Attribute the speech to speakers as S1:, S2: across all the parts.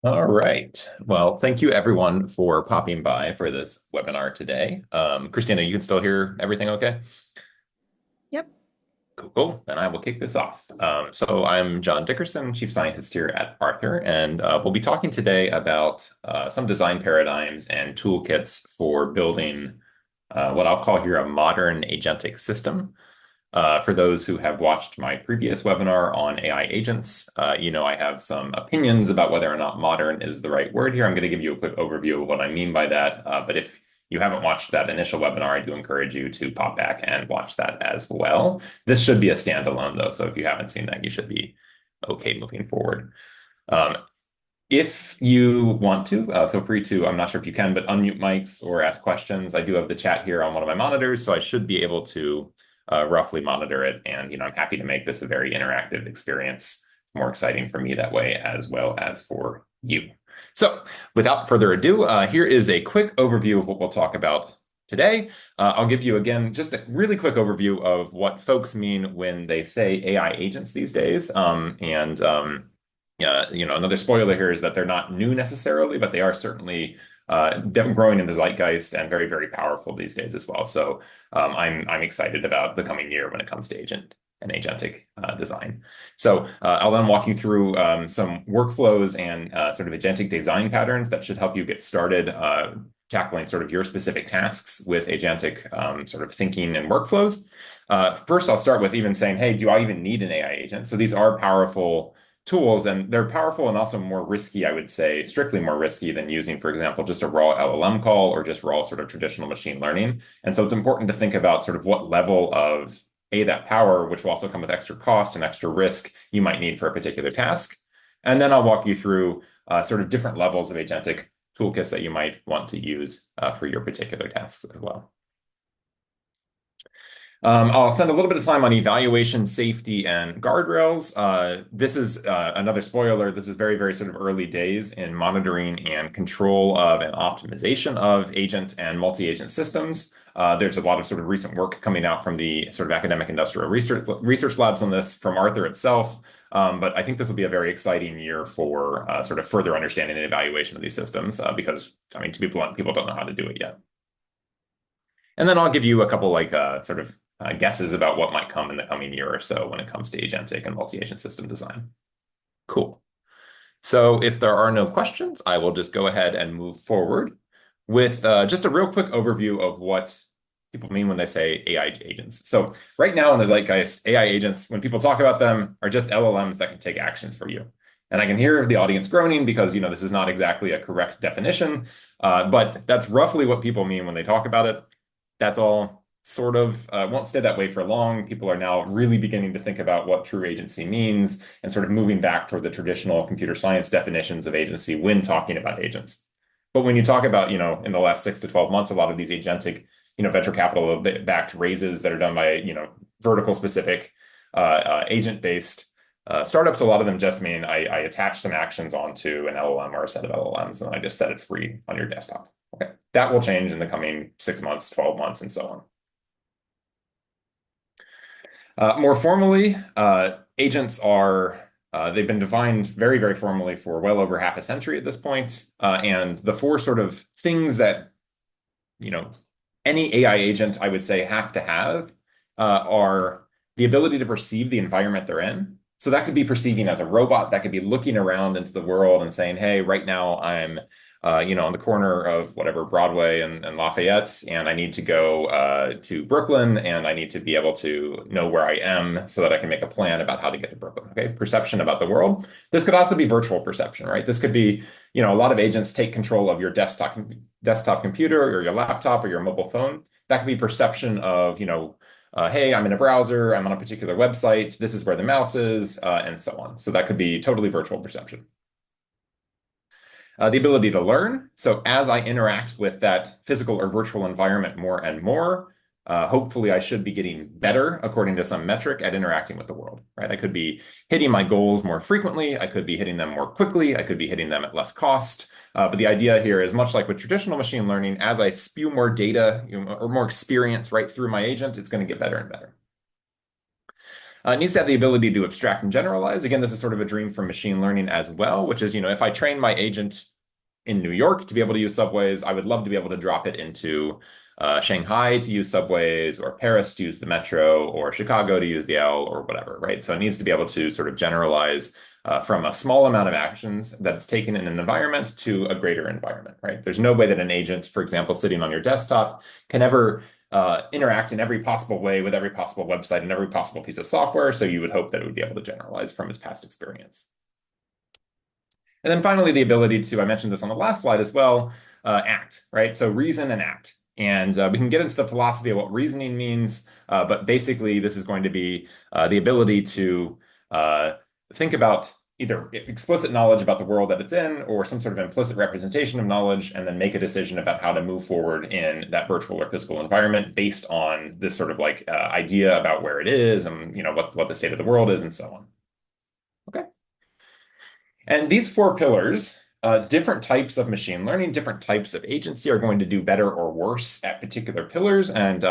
S1: All right. Well, thank you everyone for popping by for this webinar today. Christina, you can still hear everything okay?
S2: Yep.
S1: Cool, cool. Then I will kick this off. So I'm John Dickerson, Chief Scientist here at Arthur, and we'll be talking today about some design paradigms and toolkits for building what I'll call here a modern agentic system. For those who have watched my previous webinar on AI agents, you know I have some opinions about whether or not modern is the right word here. I'm going to give you a quick overview of what I mean by that. But if you haven't watched that initial webinar, I do encourage you to pop back and watch that as well. This should be a standalone, though, so if you haven't seen that, you should be okay moving forward. Um, if you want to, feel free to, I'm not sure if you can, but unmute mics or ask questions. I do have the chat here on one of my monitors, so I should be able to roughly monitor it. And, I'm happy to make this a very interactive experience, more exciting for me that way, as well as for you. So without further ado, here is a quick overview of what we'll talk about today. I'll give you, again, just a really quick overview of what folks mean when they say AI agents these days. Another spoiler here is that they're not new necessarily, but they are certainly growing in the zeitgeist and very, very powerful these days as well. So I'm excited about the coming year when it comes to agent and agentic design. So I'll then walk you through some workflows and sort of agentic design patterns that should help you get started tackling sort of your specific tasks with agentic sort of thinking and workflows. First, I'll start with even saying, hey, do I even need an AI agent? So these are powerful tools, and they're powerful and also more risky, I would say, strictly more risky than using, for example, just a raw LLM call or just raw sort of traditional machine learning. And so it's important to think about sort of what level of that power, which will also come with extra cost and extra risk you might need for a particular task. And then I'll walk you through sort of different levels of agentic toolkits that you might want to use for your particular tasks as well. I'll spend a little bit of time on evaluation, safety, and guardrails. This is another spoiler. This is very, very sort of early days in monitoring and control of and optimization of agent and multi-agent systems. There's a lot of sort of recent work coming out from the sort of academic industrial research labs on this from Arthur itself. But I think this will be a very exciting year for sort of further understanding and evaluation of these systems because, I mean, to be blunt, people don't know how to do it yet. And then I'll give you a couple like sort of guesses about what might come in the coming year or so when it comes to agentic and multi-agent system design. Cool. So if there are no questions, I will just go ahead and move forward with just a real quick overview of what people mean when they say AI agents. So right now in the zeitgeist, AI agents, when people talk about them, are just LLMs that can take actions for you. And I can hear the audience groaning because, this is not exactly a correct definition, but that's roughly what people mean when they talk about it. That's all sort of won't stay that way for long. People are now really beginning to think about what true agency means and sort of moving back toward the traditional computer science definitions of agency when talking about agents. But when you talk about, in the last 6 to 12 months, a lot of these agentic, venture capital backed raises that are done by, vertical specific agent-based startups, a lot of them just mean I attach some actions onto an LLM or a set of LLMs, and I just set it free on your desktop. Okay, that will change in the coming 6 months, 12 months, and so on. More formally, agents are, they've been defined very, very formally for well over half a century at this point. And the four sort of things that, any AI agent, I would say, have to have are the ability to perceive the environment they're in. So that could be perceiving as a robot, that could be looking around into the world and saying, hey, right now I'm on the corner of whatever Broadway and Lafayette, and I need to go to Brooklyn, and I need to be able to know where I am so that I can make a plan about how to get to Brooklyn. Okay, perception about the world. This could also be virtual perception, right? This could be, a lot of agents take control of your desktop computer or your laptop or your mobile phone. That could be perception of, hey, I'm in a browser, I'm on a particular website, this is where the mouse is, and so on. So that could be totally virtual perception. The ability to learn. So as I interact with that physical or virtual environment more and more, hopefully I should be getting better according to some metric at interacting with the world, right? I could be hitting my goals more frequently. I could be hitting them more quickly. I could be hitting them at less cost. But the idea here is much like with traditional machine learning, as I spew more data or more experience right through my agent, it's going to get better and better. It needs to have the ability to abstract and generalize. Again, this is sort of a dream for machine learning as well, which is, if I train my agent in New York to be able to use subways, I would love to be able to drop it into Shanghai to use subways, or Paris to use the metro, or Chicago to use the L, or whatever, right? So it needs to be able to sort of generalize from a small amount of actions that's taken in an environment to a greater environment, right? There's no way that an agent, for example, sitting on your desktop can ever interact in every possible way with every possible website and every possible piece of software. So you would hope that it would be able to generalize from its past experience. And then finally, the ability to, I mentioned this on the last slide as well, act, right? So reason and act. And we can get into the philosophy of what reasoning means, but basically this is going to be the ability to think about either explicit knowledge about the world that it's in, or some sort of implicit representation of knowledge, and then make a decision about how to move forward in that virtual or physical environment based on this sort of like idea about where it is and what the state of the world is and so on. Okay. And these four pillars, different types of machine learning, different types of agency are going to do better or worse at particular pillars. And,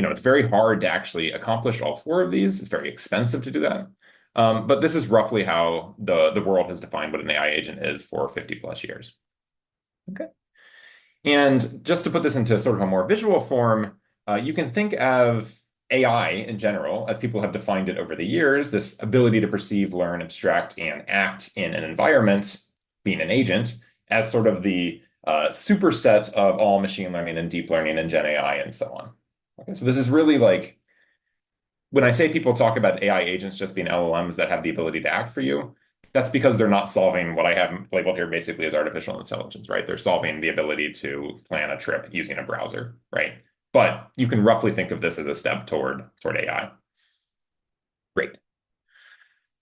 S1: it's very hard to actually accomplish all four of these. It's very expensive to do that. But this is roughly how the world has defined what an AI agent is for 50 plus years. Okay. And just to put this into sort of a more visual form, you can think of AI in general, as people have defined it over the years, this ability to perceive, learn, abstract, and act in an environment, being an agent, as sort of the superset of all machine learning and deep learning and Gen AI and so on. Okay, so this is really like, when I say people talk about AI agents just being LLMs that have the ability to act for you, that's because they're not solving what I have labeled here basically as artificial intelligence, right? They're solving the ability to plan a trip using a browser, right? But you can roughly think of this as a step toward AI. Great.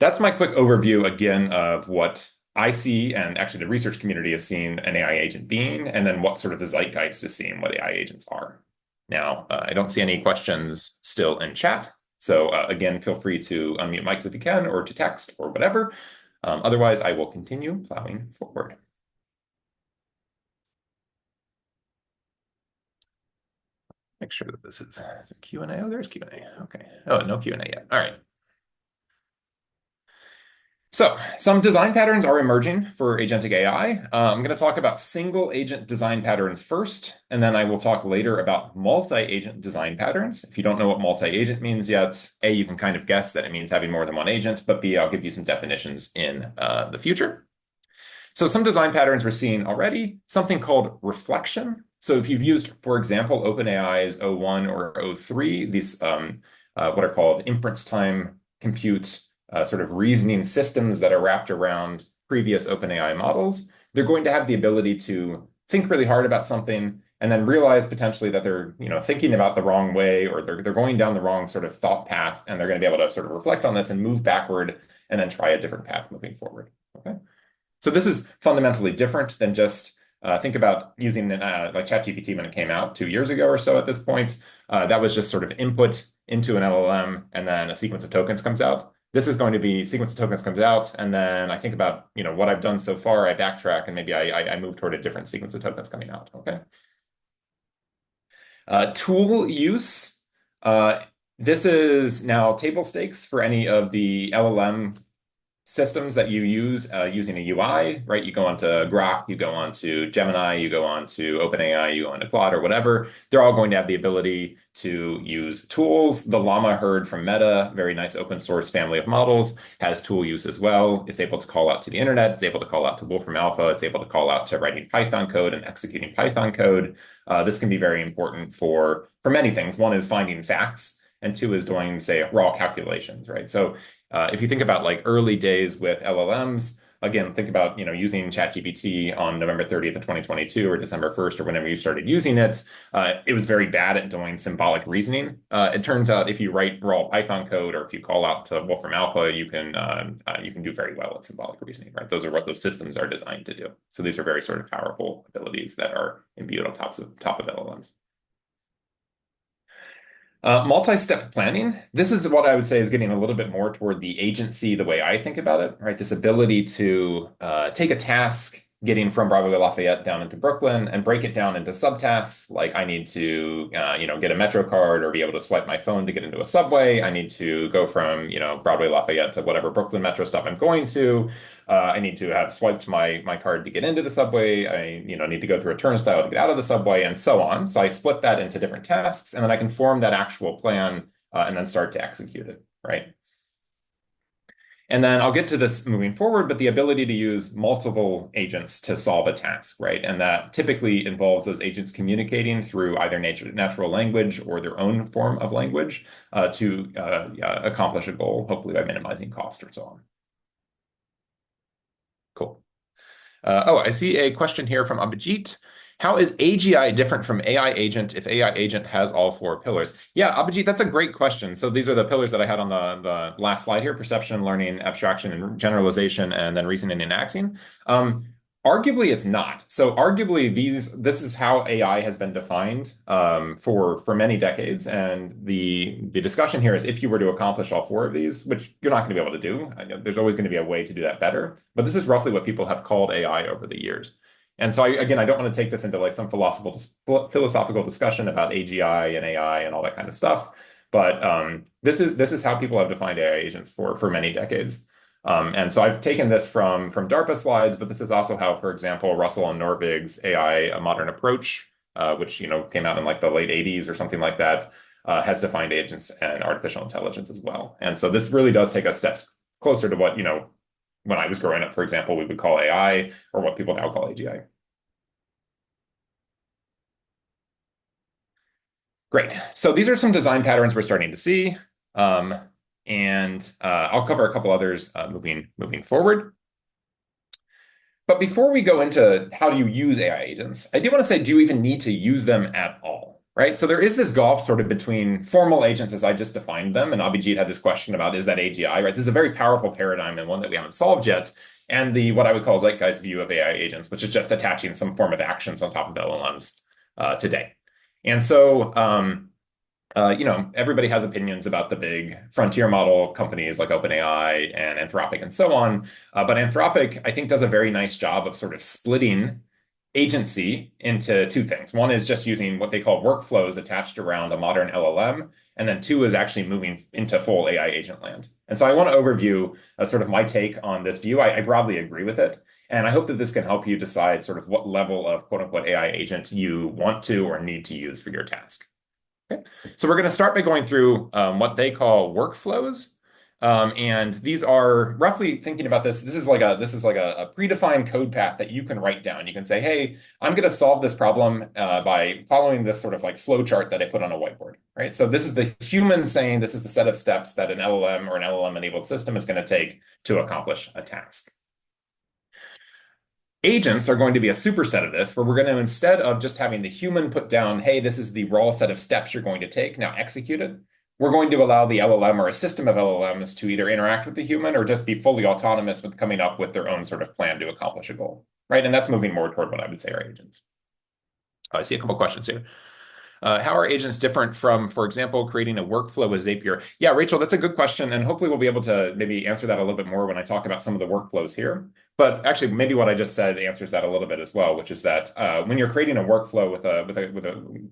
S1: That's my quick overview again of what I see, and actually the research community is seeing an AI agent being, and then what sort of the zeitgeist is seeing what AI agents are. Now, I don't see any questions still in chat. So again, feel free to unmute mics if you can, or to text or whatever. Otherwise, I will continue plowing forward. Make sure that this is a Q&A. Oh, there's Q&A. Okay. Oh, no Q&A yet. All right. So some design patterns are emerging for agentic AI. I'm going to talk about single agent design patterns first, and then I will talk later about multi-agent design patterns. If you don't know what multi-agent means yet, A, you can kind of guess that it means having more than one agent, but B, I'll give you some definitions in the future. So some design patterns we're seeing already, something called reflection. So if you've used, for example, OpenAI's O1 or O3, these what are called inference time compute sort of reasoning systems that are wrapped around previous OpenAI models, they're going to have the ability to think really hard about something and then realize potentially that they're thinking about the wrong way, or they're going down the wrong sort of thought path, and they're going to be able to sort of reflect on this and move backward and then try a different path moving forward. Okay. So this is fundamentally different than just think about using like ChatGPT when it came out 2 years ago or so at this point. That was just sort of input into an LLM, and then a sequence of tokens comes out. This is going to be sequence of tokens comes out, and then I think about what I've done so far, I backtrack, and maybe I move toward a different sequence of tokens coming out. Okay. Tool use. This is now table stakes for any of the LLM systems that you use using a UI, right? You go onto Grok, you go onto Gemini, you go onto OpenAI, you go onto Claude or whatever. They're all going to have the ability to use tools. The Llama herd from Meta, very nice open source family of models, has tool use as well. It's able to call out to the internet. It's able to call out to Wolfram Alpha. It's able to call out to writing Python code and executing Python code. This can be very important for many things. One is finding facts, and two is doing, say, raw calculations, right? So if you think about like early days with LLMs, again, think about using ChatGPT on November 30th of 2022 or December 1st or whenever you started using it. It was very bad at doing symbolic reasoning. It turns out if you write raw Python code, or if you call out to Wolfram Alpha, you can do very well at symbolic reasoning, right? Those are what those systems are designed to do. So these are very sort of powerful abilities that are imbued on top of LLMs. Multi-step planning. This is what I would say is getting a little bit more toward the agency, the way I think about it, right? This ability to take a task, getting from Broadway Lafayette down into Brooklyn and break it down into subtasks. Like I need to, get a Metro card or be able to swipe my phone to get into a subway. I need to go from, Broadway Lafayette to whatever Brooklyn Metro stop I'm going to. I need to have swiped my card to get into the subway. I, need to go through a turnstile to get out of the subway and so on. So I split that into different tasks and then I can form that actual plan and then start to execute it, right? And then I'll get to this moving forward, but the ability to use multiple agents to solve a task, right? And that typically involves those agents communicating through either natural language or their own form of language to accomplish a goal, hopefully by minimizing cost or so on. Cool. I see a question here from Abhijit. How is AGI different from AI agent if AI agent has all four pillars? Yeah, Abhijit, that's a great question. So these are the pillars that I had on the last slide here: perception, learning, abstraction, and generalization, and then reasoning and acting. Arguably, it's not. So arguably, this is how AI has been defined for many decades. And the discussion here is if you were to accomplish all four of these, which you're not going to be able to do. I know there's always going to be a way to do that better. But this is roughly what people have called AI over the years. And so again, I don't want to take this into like some philosophical discussion about AGI and AI and all that kind of stuff. But this is how people have defined AI agents for many decades. And so I've taken this from DARPA slides, but this is also how, for example, Russell and Norvig's AI, A Modern Approach, which came out in like the late 80s or something like that, has defined agents and artificial intelligence as well. And so this really does take us steps closer to what, when I was growing up, for example, we would call AI or what people now call AGI. Great. So these are some design patterns we're starting to see. And I'll cover a couple others moving forward. But before we go into how do you use AI agents, I do want to say, do you even need to use them at all? Right? So there is this gulf sort of between formal agents as I just defined them, and Abhijit had this question about, is that AGI, right? This is a very powerful paradigm and one that we haven't solved yet. And what I would call Zeitgeist view of AI agents, which is just attaching some form of actions on top of LLMs today. And so, everybody has opinions about the big frontier model companies like OpenAI and Anthropic and so on. But Anthropic, I think, does a very nice job of sort of splitting agency into two things. One is just using what they call workflows attached around a modern LLM. And then two is actually moving into full AI agent land. And so I want to overview sort of my take on this view. I broadly agree with it. And I hope that this can help you decide sort of what level of quote unquote AI agent you want to or need to use for your task. Okay. So we're going to start by going through what they call workflows. And these are roughly thinking about this. This is like a predefined code path that you can write down. You can say, hey, I'm going to solve this problem by following this sort of like flow chart that I put on a whiteboard, right? So this is the human saying this is the set of steps that an LLM or an LLM-enabled system is going to take to accomplish a task. Agents are going to be a superset of this, where we're going to, instead of just having the human put down, hey, this is the raw set of steps you're going to take, now execute it, we're going to allow the LLM or a system of LLMs to either interact with the human or just be fully autonomous with coming up with their own sort of plan to accomplish a goal, right? And that's moving more toward what I would say are agents. I see a couple questions here. How are agents different from, for example, creating a workflow with Zapier? Yeah, Rachel, that's a good question. And hopefully we'll be able to maybe answer that a little bit more when I talk about some of the workflows here. But actually, maybe what I just said answers that a little bit as well, which is that when you're creating a workflow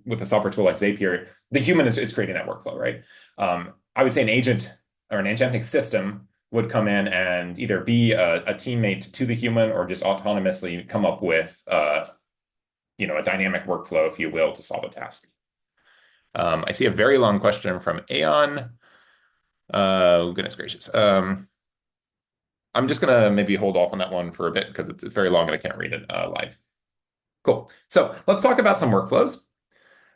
S1: with a software tool like Zapier, the human is creating that workflow, right? I would say an agent or an agentic system would come in and either be a teammate to the human or just autonomously come up with a dynamic workflow, if you will, to solve a task. I see a very long question from Aeon. Goodness gracious. I'm just going to maybe hold off on that one for a bit because it's very long and I can't read it live. Cool. So let's talk about some workflows.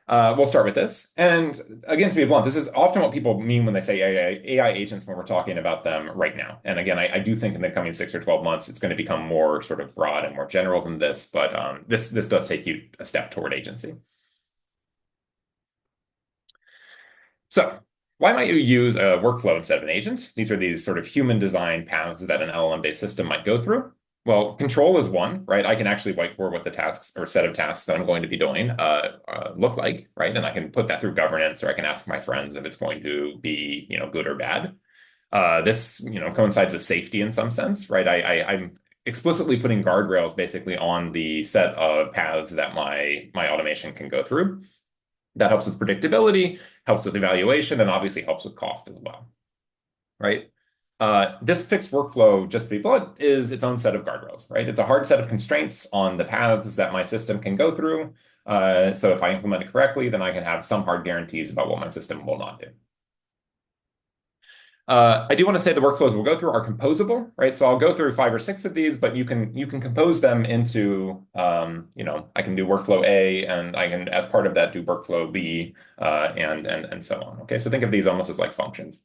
S1: We'll start with this. And again, to be blunt, this is often what people mean when they say AI agents when we're talking about them right now. And again, I do think in the coming 6 or 12 months, it's going to become more sort of broad and more general than this. But this does take you a step toward agency. So why might you use a workflow instead of an agent? These are these sort of human design paths that an LLM-based system might go through. Well, control is one, right? I can actually whiteboard what the tasks or set of tasks that I'm going to be doing look like, right? And I can put that through governance, or I can ask my friends if it's going to be, good or bad. This, coincides with safety in some sense, right? I'm explicitly putting guardrails basically on the set of paths that my automation can go through. That helps with predictability, helps with evaluation, and obviously helps with cost as well, right? This fixed workflow, just to be blunt, is its own set of guardrails, right? It's a hard set of constraints on the paths that my system can go through. So if I implement it correctly, then I can have some hard guarantees about what my system will not do. I do want to say the workflows we'll go through are composable, right? So I'll go through 5 or 6 of these, but you can compose them into, I can do workflow A, and I can, as part of that, do workflow B, and so on. Okay, so think of these almost as like functions.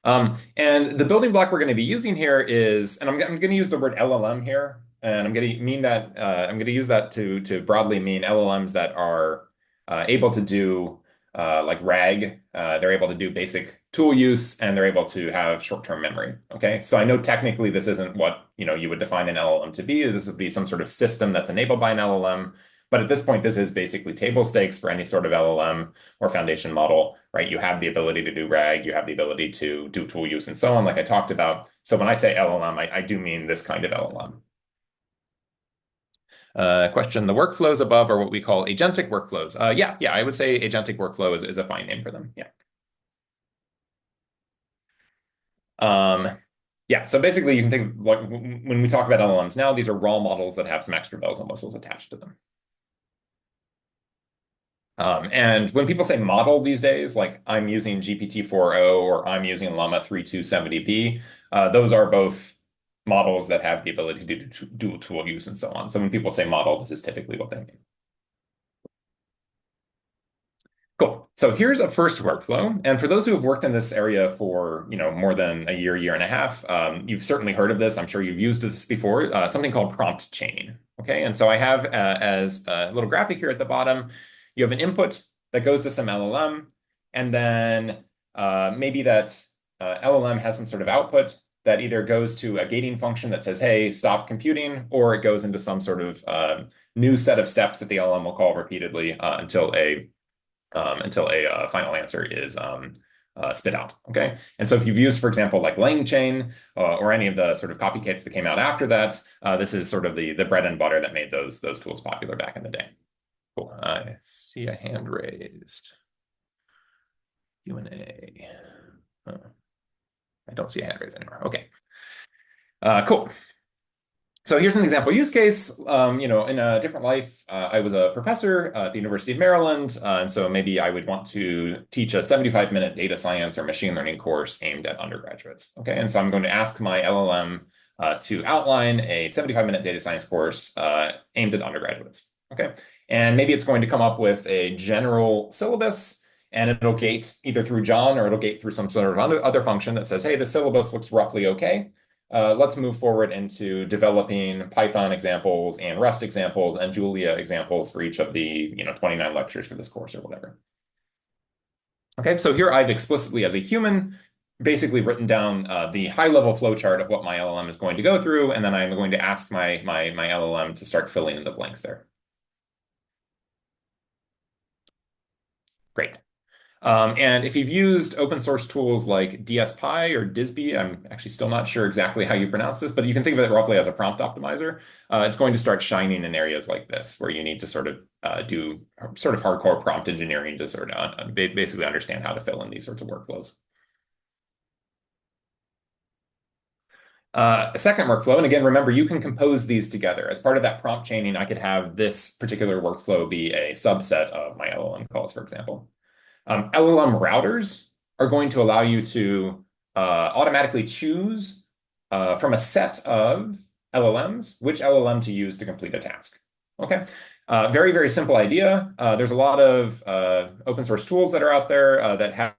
S1: And the building block we're going to be using here is, and I'm going to use the word LLM here, and I'm going to mean that I'm going to use that to broadly mean LLMs that are able to do like RAG. They're able to do basic tool use, and they're able to have short-term memory. Okay, so I know technically this isn't what you would define an LLM to be. This would be some sort of system that's enabled by an LLM. But at this point, this is basically table stakes for any sort of LLM or foundation model, right? You have the ability to do RAG, you have the ability to do tool use and so on, like I talked about. So when I say LLM, I do mean this kind of LLM. Question, the workflows above are what we call agentic workflows. Yeah, I would say agentic workflow is a fine name for them. Yeah. Yeah, so basically you can think of, like, when we talk about LLMs now, these are raw models that have some extra bells and whistles attached to them. And when people say model these days, like I'm using GPT-4o or I'm using Llama 3270B, those are both models that have the ability to do tool use and so on. So when people say model, this is typically what they mean. Cool. So here's a first workflow. And for those who have worked in this area for more than a year and a half, you've certainly heard of this. I'm sure you've used this before, something called prompt chaining. Okay, and so I have as a little graphic here at the bottom, you have an input that goes to some LLM, and then maybe that LLM has some sort of output that either goes to a gating function that says, hey, stop computing, or it goes into some sort of new set of steps that the LLM will call repeatedly until a final answer is spit out. Okay, and so if you've used, for example, like LangChain or any of the sort of copycats that came out after that, this is sort of the bread and butter that made those tools popular back in the day. Cool. I see a hand raised. Q&A. Oh, I don't see a hand raised anymore. Okay. Cool. So here's an example use case. In a different life, I was a professor at the University of Maryland, and so maybe I would want to teach a 75-minute data science or machine learning course aimed at undergraduates. Okay, and so I'm going to ask my LLM to outline a 75-minute data science course aimed at undergraduates. Okay, and maybe it's going to come up with a general syllabus, and it'll gate either through John or it'll gate through some sort of other function that says, hey, the syllabus looks roughly okay. Let's move forward into developing Python examples and Rust examples and Julia examples for each of the 29 lectures for this course or whatever. Okay, so here I've explicitly, as a human, basically written down the high-level flowchart of what my LLM is going to go through, and then I'm going to ask my LLM to start filling in the blanks there. Great. And if you've used open source tools like DSPy or DISB, I'm actually still not sure exactly how you pronounce this, but you can think of it roughly as a prompt optimizer. It's going to start shining in areas like this, where you need to sort of do sort of hardcore prompt engineering to sort of basically understand how to fill in these sorts of workflows. A second workflow, and again, remember, you can compose these together. As part of that prompt chaining, I could have this particular workflow be a subset of my LLM calls, for example. LLM routers are going to allow you to automatically choose from a set of LLMs which LLM to use to complete a task. Okay, very, very simple idea. There's a lot of open source tools that are out there that have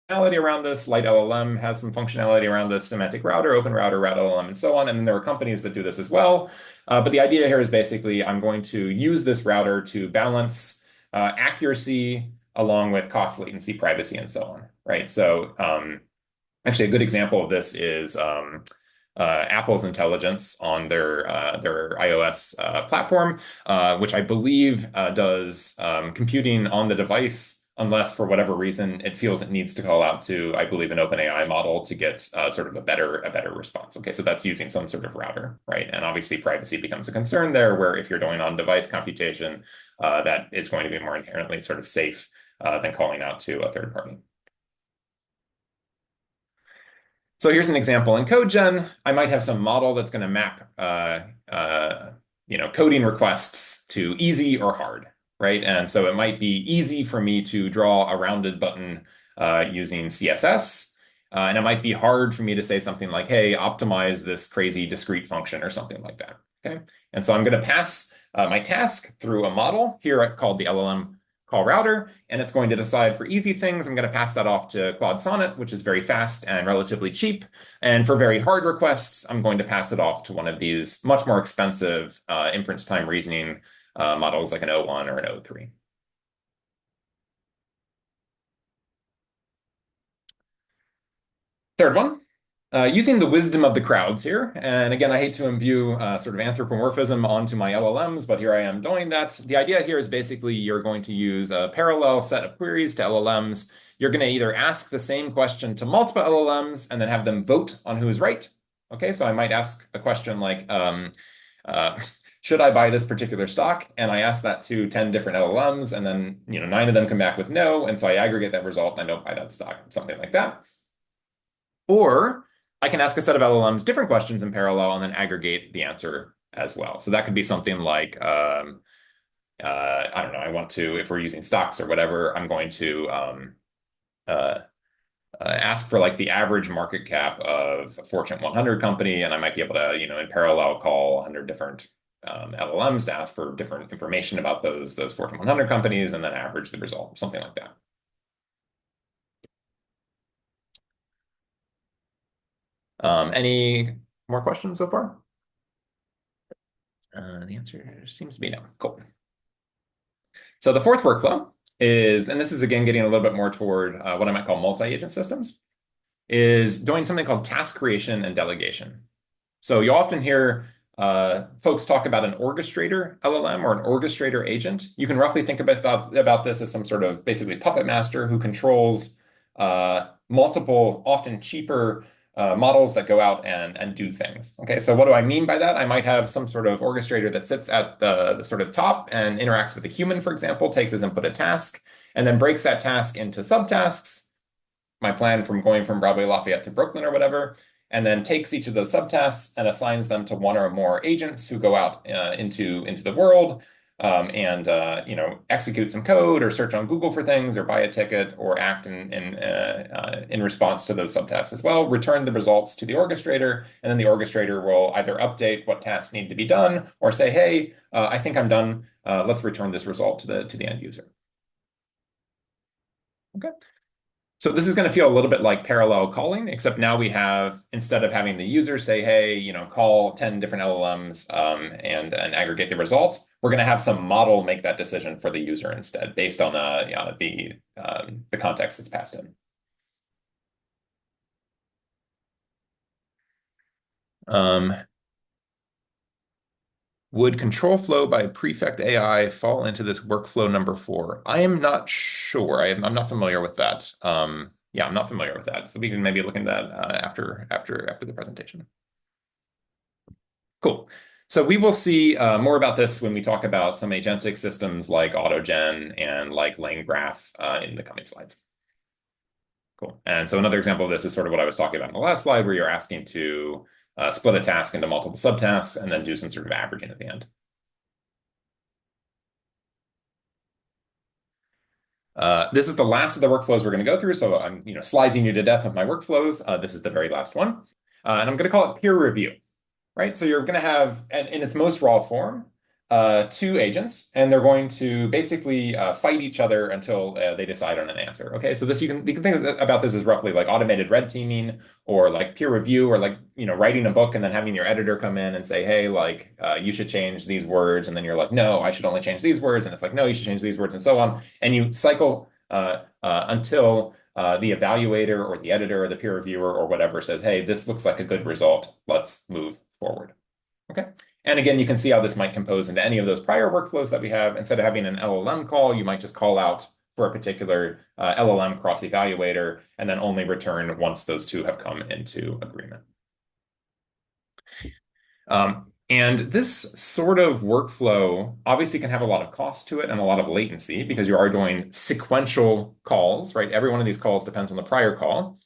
S1: functionality around this. Light LLM has some functionality around this, semantic router, open router, route LLM, and so on. And then there are companies that do this as well. But the idea here is basically I'm going to use this router to balance accuracy along with cost, latency, privacy, and so on, right? So actually a good example of this is Apple's intelligence on their iOS platform, which I believe does computing on the device unless for whatever reason it feels it needs to call out to, I believe, an OpenAI model to get sort of a better response. Okay, so that's using some sort of router, right? And obviously privacy becomes a concern there, where if you're doing on-device computation, that is going to be more inherently sort of safe than calling out to a third party. So here's an example in CodeGen. I might have some model that's going to map coding requests to easy or hard, right? And so it might be easy for me to draw a rounded button using CSS. And it might be hard for me to say something like, hey, optimize this crazy discrete function or something like that. Okay. And so I'm going to pass my task through a model here called the LLM call router, and it's going to decide for easy things. I'm going to pass that off to Claude Sonnet, which is very fast and relatively cheap. And for very hard requests, I'm going to pass it off to one of these much more expensive inference time reasoning models like an O1 or an O3. Third one, using the wisdom of the crowds here. And again, I hate to imbue sort of anthropomorphism onto my LLMs, but here I am doing that. The idea here is basically you're going to use a parallel set of queries to LLMs. You're going to either ask the same question to multiple LLMs and then have them vote on who's right. Okay, so I might ask a question like, should I buy this particular stock? And I ask that to 10 different LLMs, and then 9 of them come back with no. And so I aggregate that result and I don't buy that stock, something like that. Or I can ask a set of LLMs different questions in parallel and then aggregate the answer as well. So that could be something like, I don't know, I want to, if we're using stocks or whatever, I'm going to ask for like the average market cap of a Fortune 100 company, and I might be able to, in parallel call 100 different LLMs to ask for different information about those Fortune 100 companies and then average the result, something like that. Any more questions so far? The answer seems to be no. Cool. So the fourth workflow is, and this is again getting a little bit more toward what I might call multi-agent systems, is doing something called task creation and delegation. So you often hear folks talk about an orchestrator LLM or an orchestrator agent. You can roughly think about this as some sort of basically puppet master who controls multiple, often cheaper models that go out and do things. Okay, so what do I mean by that? I might have some sort of orchestrator that sits at the sort of top and interacts with a human, for example, takes as input a task, and then breaks that task into subtasks. My plan from going from Broadway Lafayette to Brooklyn or whatever, and then takes each of those subtasks and assigns them to one or more agents who go out into the world and execute some code or search on Google for things or buy a ticket or act in response to those subtasks as well. Return the results to the orchestrator, and then the orchestrator will either update what tasks need to be done or say, "Hey, I think I'm done. Let's return this result to the end user." Okay. So this is going to feel a little bit like parallel calling, except now we have, instead of having the user say, hey, call 10 different LLMs and aggregate the results, we're going to have some model make that decision for the user instead, based on the context that's passed in. Would control flow by prefect AI fall into this workflow number 4? I am not sure. I'm not familiar with that. Yeah, I'm not familiar with that. So we can maybe look into that after the presentation. Cool. So we will see more about this when we talk about some agentic systems like AutoGen and like LangGraph in the coming slides. Cool. And so another example of this is sort of what I was talking about in the last slide, where you're asking to split a task into multiple subtasks and then do some sort of averaging at the end. This is the last of the workflows we're going to go through. So I'm sliding you to death with my workflows. This is the very last one. And I'm going to call it peer review, right? So you're going to have, in its most raw form, 2 agents, and they're going to basically fight each other until they decide on an answer. Okay, so this you can think about this as roughly like automated red teaming, or like peer review, or like writing a book and then having your editor come in and say, hey, like you should change these words, and then you're like, no, I should only change these words, and it's like, no, you should change these words, and so on, and you cycle until the evaluator or the editor or the peer reviewer or whatever says, hey, this looks like a good result, let's move forward. Okay. And again, you can see how this might compose into any of those prior workflows that we have. Instead of having an LLM call, you might just call out for a particular LLM cross evaluator, and then only return once those two have come into agreement. And this sort of workflow obviously can have a lot of cost to it and a lot of latency because you are doing sequential calls, right? Every one of these calls depends on the prior call.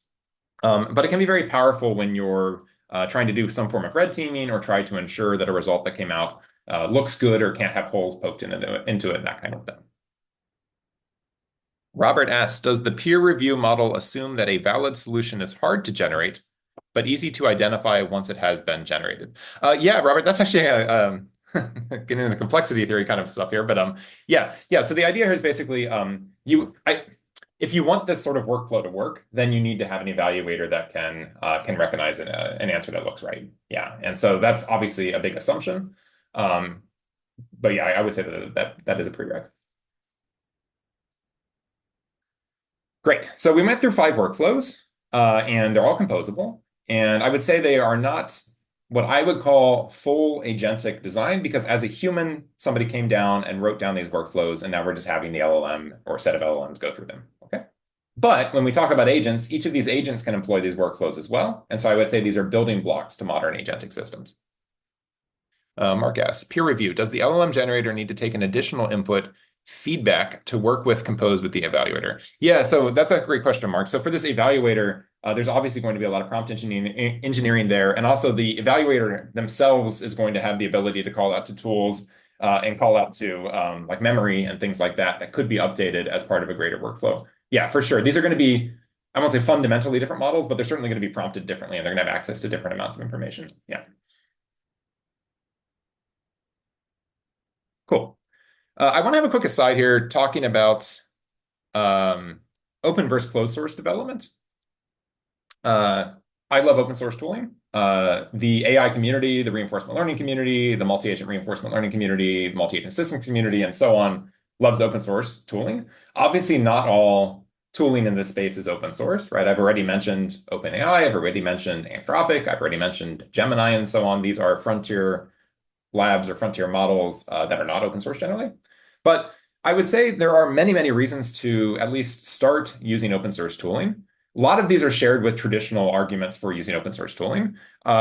S1: But it can be very powerful when you're trying to do some form of red teaming or try to ensure that a result that came out looks good or can't have holes poked into it, that kind of thing. Robert asks, does the peer review model assume that a valid solution is hard to generate, but easy to identify once it has been generated? Yeah, Robert, that's actually getting into complexity theory kind of stuff here, but yeah. So the idea here is basically if you want this sort of workflow to work, then you need to have an evaluator that can recognize an answer that looks right. Yeah, and so that's obviously a big assumption, but yeah, I would say that is a prereq. Great. So we went through 5 workflows, and they're all composable. And I would say they are not what I would call full agentic design, because as a human, somebody came down and wrote down these workflows, and now we're just having the LLM or set of LLMs go through them. Okay. But when we talk about agents, each of these agents can employ these workflows as well. And so I would say these are building blocks to modern agentic systems. Mark asks, peer review. Does the LLM generator need to take an additional input feedback to work with compose with the evaluator? Yeah, so that's a great question, Mark. So for this evaluator, there's obviously going to be a lot of prompt engineering there. And also the evaluator themselves is going to have the ability to call out to tools and call out to like memory and things like that that could be updated as part of a greater workflow. Yeah, for sure. These are going to be, I won't say fundamentally different models, but they're certainly going to be prompted differently and they're going to have access to different amounts of information. Yeah. Cool. I want to have a quick aside here talking about open versus closed source development. I love open source tooling. The AI community, the reinforcement learning community, the multi-agent reinforcement learning community, the multi-agent systems community, and so on loves open source tooling. Obviously, not all tooling in this space is open source, right? I've already mentioned OpenAI, I've already mentioned Anthropic, I've already mentioned Gemini, and so on. These are frontier labs or frontier models that are not open source generally. But I would say there are many, many reasons to at least start using open source tooling. A lot of these are shared with traditional arguments for using open source tooling.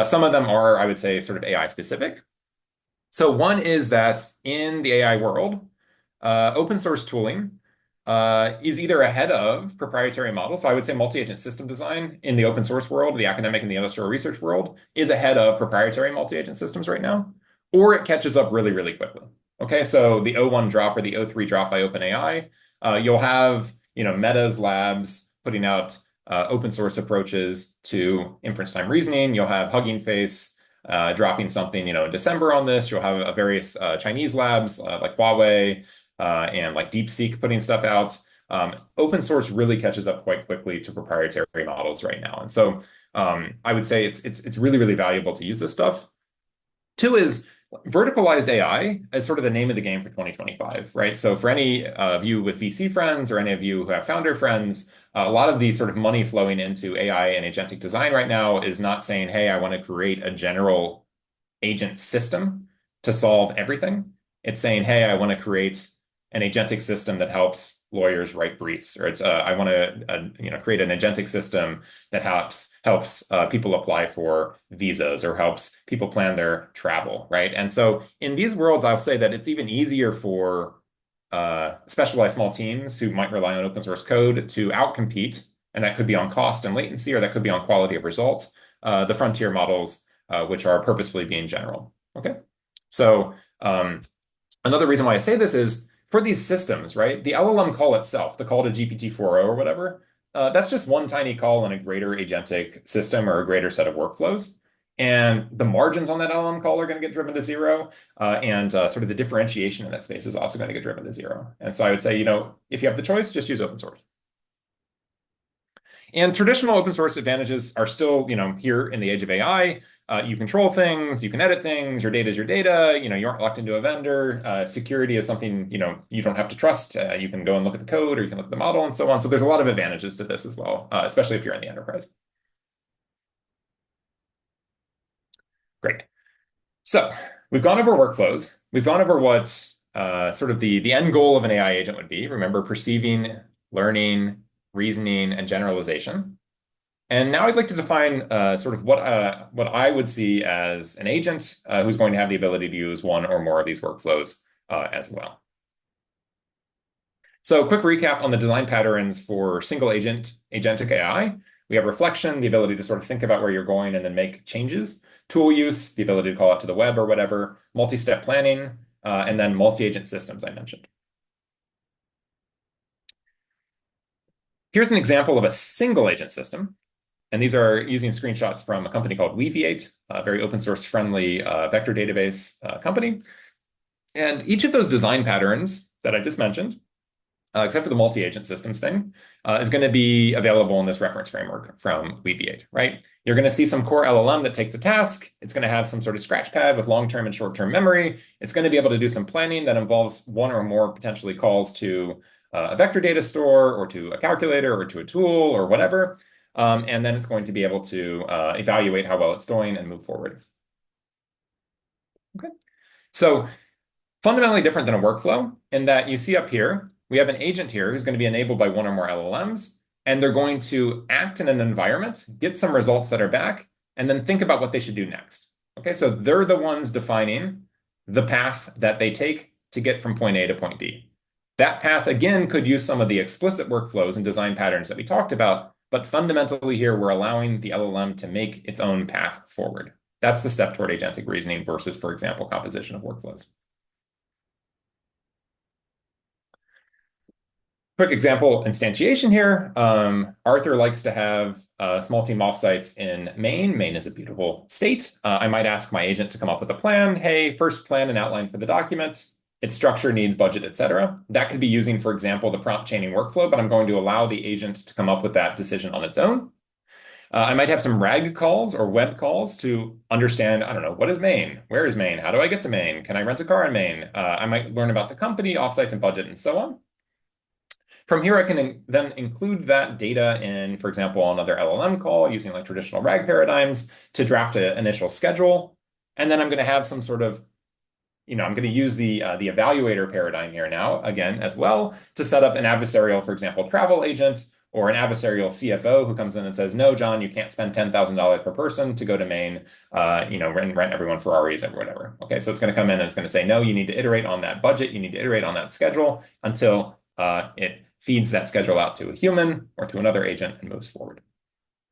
S1: Some of them are, I would say, sort of AI specific. So one is that in the AI world, open source tooling is either ahead of proprietary models. So I would say multi-agent system design in the open source world, the academic and the industrial research world, is ahead of proprietary multi-agent systems right now, or it catches up really, really quickly. Okay, so the O1 drop or the O3 drop by OpenAI, you'll have Meta's labs putting out open source approaches to inference time reasoning. You'll have Hugging Face dropping something in December on this. You'll have various Chinese labs like Huawei and like DeepSeek putting stuff out. Open source really catches up quite quickly to proprietary models right now, and so I would say it's really, really valuable to use this stuff. Two is verticalized AI is sort of the name of the game for 2025, right? So for any of you with VC friends or any of you who have founder friends, a lot of the sort of money flowing into AI and agentic design right now is not saying, hey, I want to create a general agent system to solve everything. It's saying, hey, I want to create an agentic system that helps lawyers write briefs, or it's I want to create an agentic system that helps people apply for visas or helps people plan their travel, right? And so in these worlds, I'll say that it's even easier for specialized small teams who might rely on open source code to outcompete, and that could be on cost and latency, or that could be on quality of results, the frontier models, which are purposefully being general. Okay, so another reason why I say this is for these systems, right? The LLM call itself, the call to GPT-4o or whatever, that's just one tiny call in a greater agentic system or a greater set of workflows. And the margins on that LLM call are going to get driven to zero. And sort of the differentiation in that space is also going to get driven to zero. And so I would say, if you have the choice, just use open source. And traditional open source advantages are still, here in the age of AI. You control things, you can edit things, your data is your data, you aren't locked into a vendor. Security is something, you don't have to trust. You can go and look at the code or you can look at the model and so on. So there's a lot of advantages to this as well, especially if you're in the enterprise. Great. So we've gone over workflows. We've gone over what sort of the end goal of an AI agent would be, remember, perceiving, learning, reasoning, and generalization. And now I'd like to define sort of what I would see as an agent who's going to have the ability to use one or more of these workflows as well. So quick recap on the design patterns for single agent agentic AI. We have reflection, the ability to sort of think about where you're going and then make changes. Tool use, the ability to call out to the web or whatever. Multi-step planning, and then multi-agent systems I mentioned. Here's an example of a single agent system. And these are using screenshots from a company called Weaviate, a very open source friendly vector database company. And each of those design patterns that I just mentioned, except for the multi-agent systems thing, is going to be available in this reference framework from Weaviate, right? You're going to see some core LLM that takes a task. It's going to have some sort of scratch pad with long-term and short-term memory. It's going to be able to do some planning that involves one or more potentially calls to a vector data store or to a calculator or to a tool or whatever. And then it's going to be able to evaluate how well it's doing and move forward. Okay. So fundamentally different than a workflow in that you see up here, we have an agent here who's going to be enabled by one or more LLMs, and they're going to act in an environment, get some results that are back, and then think about what they should do next. Okay, so they're the ones defining the path that they take to get from point A to point B. That path, again, could use some of the explicit workflows and design patterns that we talked about, but fundamentally here, we're allowing the LLM to make its own path forward. That's the step toward agentic reasoning versus, for example, composition of workflows. Quick example instantiation here. Arthur likes to have small team offsites in Maine. Maine is a beautiful state. I might ask my agent to come up with a plan. Hey, first plan and outline for the document. Its structure, needs, budget, etc. That could be using, for example, the prompt chaining workflow, but I'm going to allow the agent to come up with that decision on its own. I might have some RAG calls or web calls to understand, I don't know, what is Maine? Where is Maine? How do I get to Maine? Can I rent a car in Maine? I might learn about the company, offsites and budget, and so on. From here, I can then include that data in, for example, another LLM call using like traditional RAG paradigms to draft an initial schedule. And then I'm going to have some sort of, I'm going to use the evaluator paradigm here now, again, as well, to set up an adversarial, for example, travel agent or an adversarial CFO who comes in and says, no, John, you can't spend $10,000 per person to go to Maine, rent everyone Ferraris or whatever. Okay, so it's going to come in and it's going to say, no, you need to iterate on that budget. You need to iterate on that schedule until it feeds that schedule out to a human or to another agent and moves forward.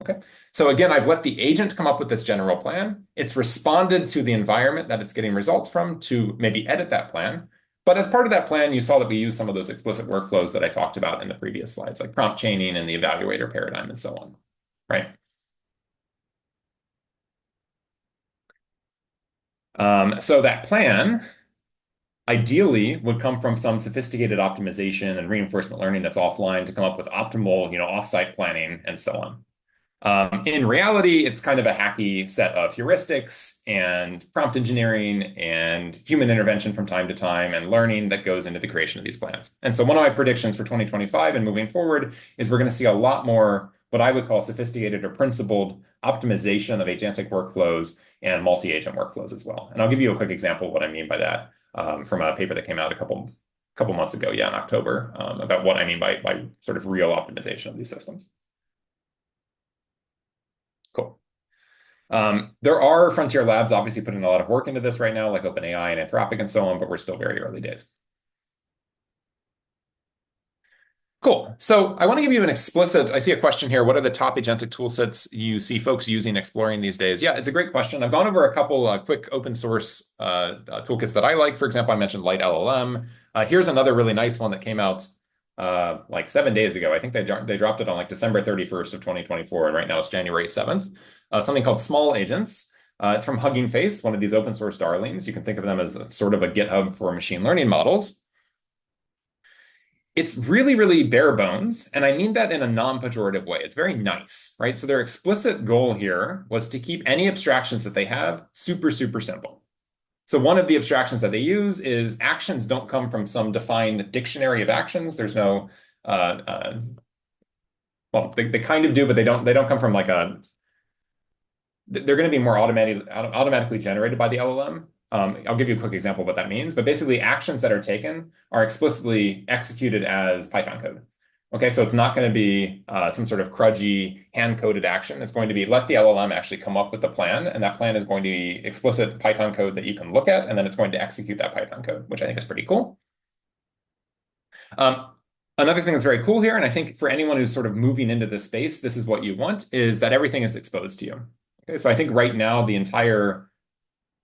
S1: Okay, so again, I've let the agent come up with this general plan. It's responded to the environment that it's getting results from to maybe edit that plan. But as part of that plan, you saw that we use some of those explicit workflows that I talked about in the previous slides, like prompt chaining and the evaluator paradigm and so on, right? So that plan ideally would come from some sophisticated optimization and reinforcement learning that's offline to come up with optimal, offsite planning and so on. In reality, it's kind of a hacky set of heuristics and prompt engineering and human intervention from time to time and learning that goes into the creation of these plans. And so one of my predictions for 2025 and moving forward is we're going to see a lot more what I would call sophisticated or principled optimization of agentic workflows and multi-agent workflows as well. And I'll give you a quick example of what I mean by that from a paper that came out a couple months ago, in October, about what I mean by sort of real optimization of these systems. Cool. There are frontier labs obviously putting a lot of work into this right now, like OpenAI and Anthropic and so on, but we're still very early days. Cool. So I want to give you an explicit, I see a question here. What are the top agentic toolsets you see folks using, exploring these days? Yeah, it's a great question. I've gone over a couple quick open source toolkits that I like. For example, I mentioned Light LLM. Here's another really nice one that came out like 7 days ago. I think they dropped it on like December 31st of 2024, and right now it's January 7th. Something called Small Agents. It's from Hugging Face, one of these open source darlings. You can think of them as sort of a GitHub for machine learning models. It's really, really bare bones, and I mean that in a non-pejorative way. It's very nice, right? So their explicit goal here was to keep any abstractions that they have super, super simple. So one of the abstractions that they use is actions don't come from some defined dictionary of actions. There's no, well, they kind of do, but they don't come from like they're going to be more automatically generated by the LLM. I'll give you a quick example of what that means, but basically actions that are taken are explicitly executed as Python code. Okay, so it's not going to be some sort of crudgy hand-coded action. It's going to be let the LLM actually come up with a plan, and that plan is going to be explicit Python code that you can look at, and then it's going to execute that Python code, which I think is pretty cool. Um, Another thing that's very cool here, and I think for anyone who's sort of moving into this space, this is what you want, is that everything is exposed to you. Okay, so I think right now the entire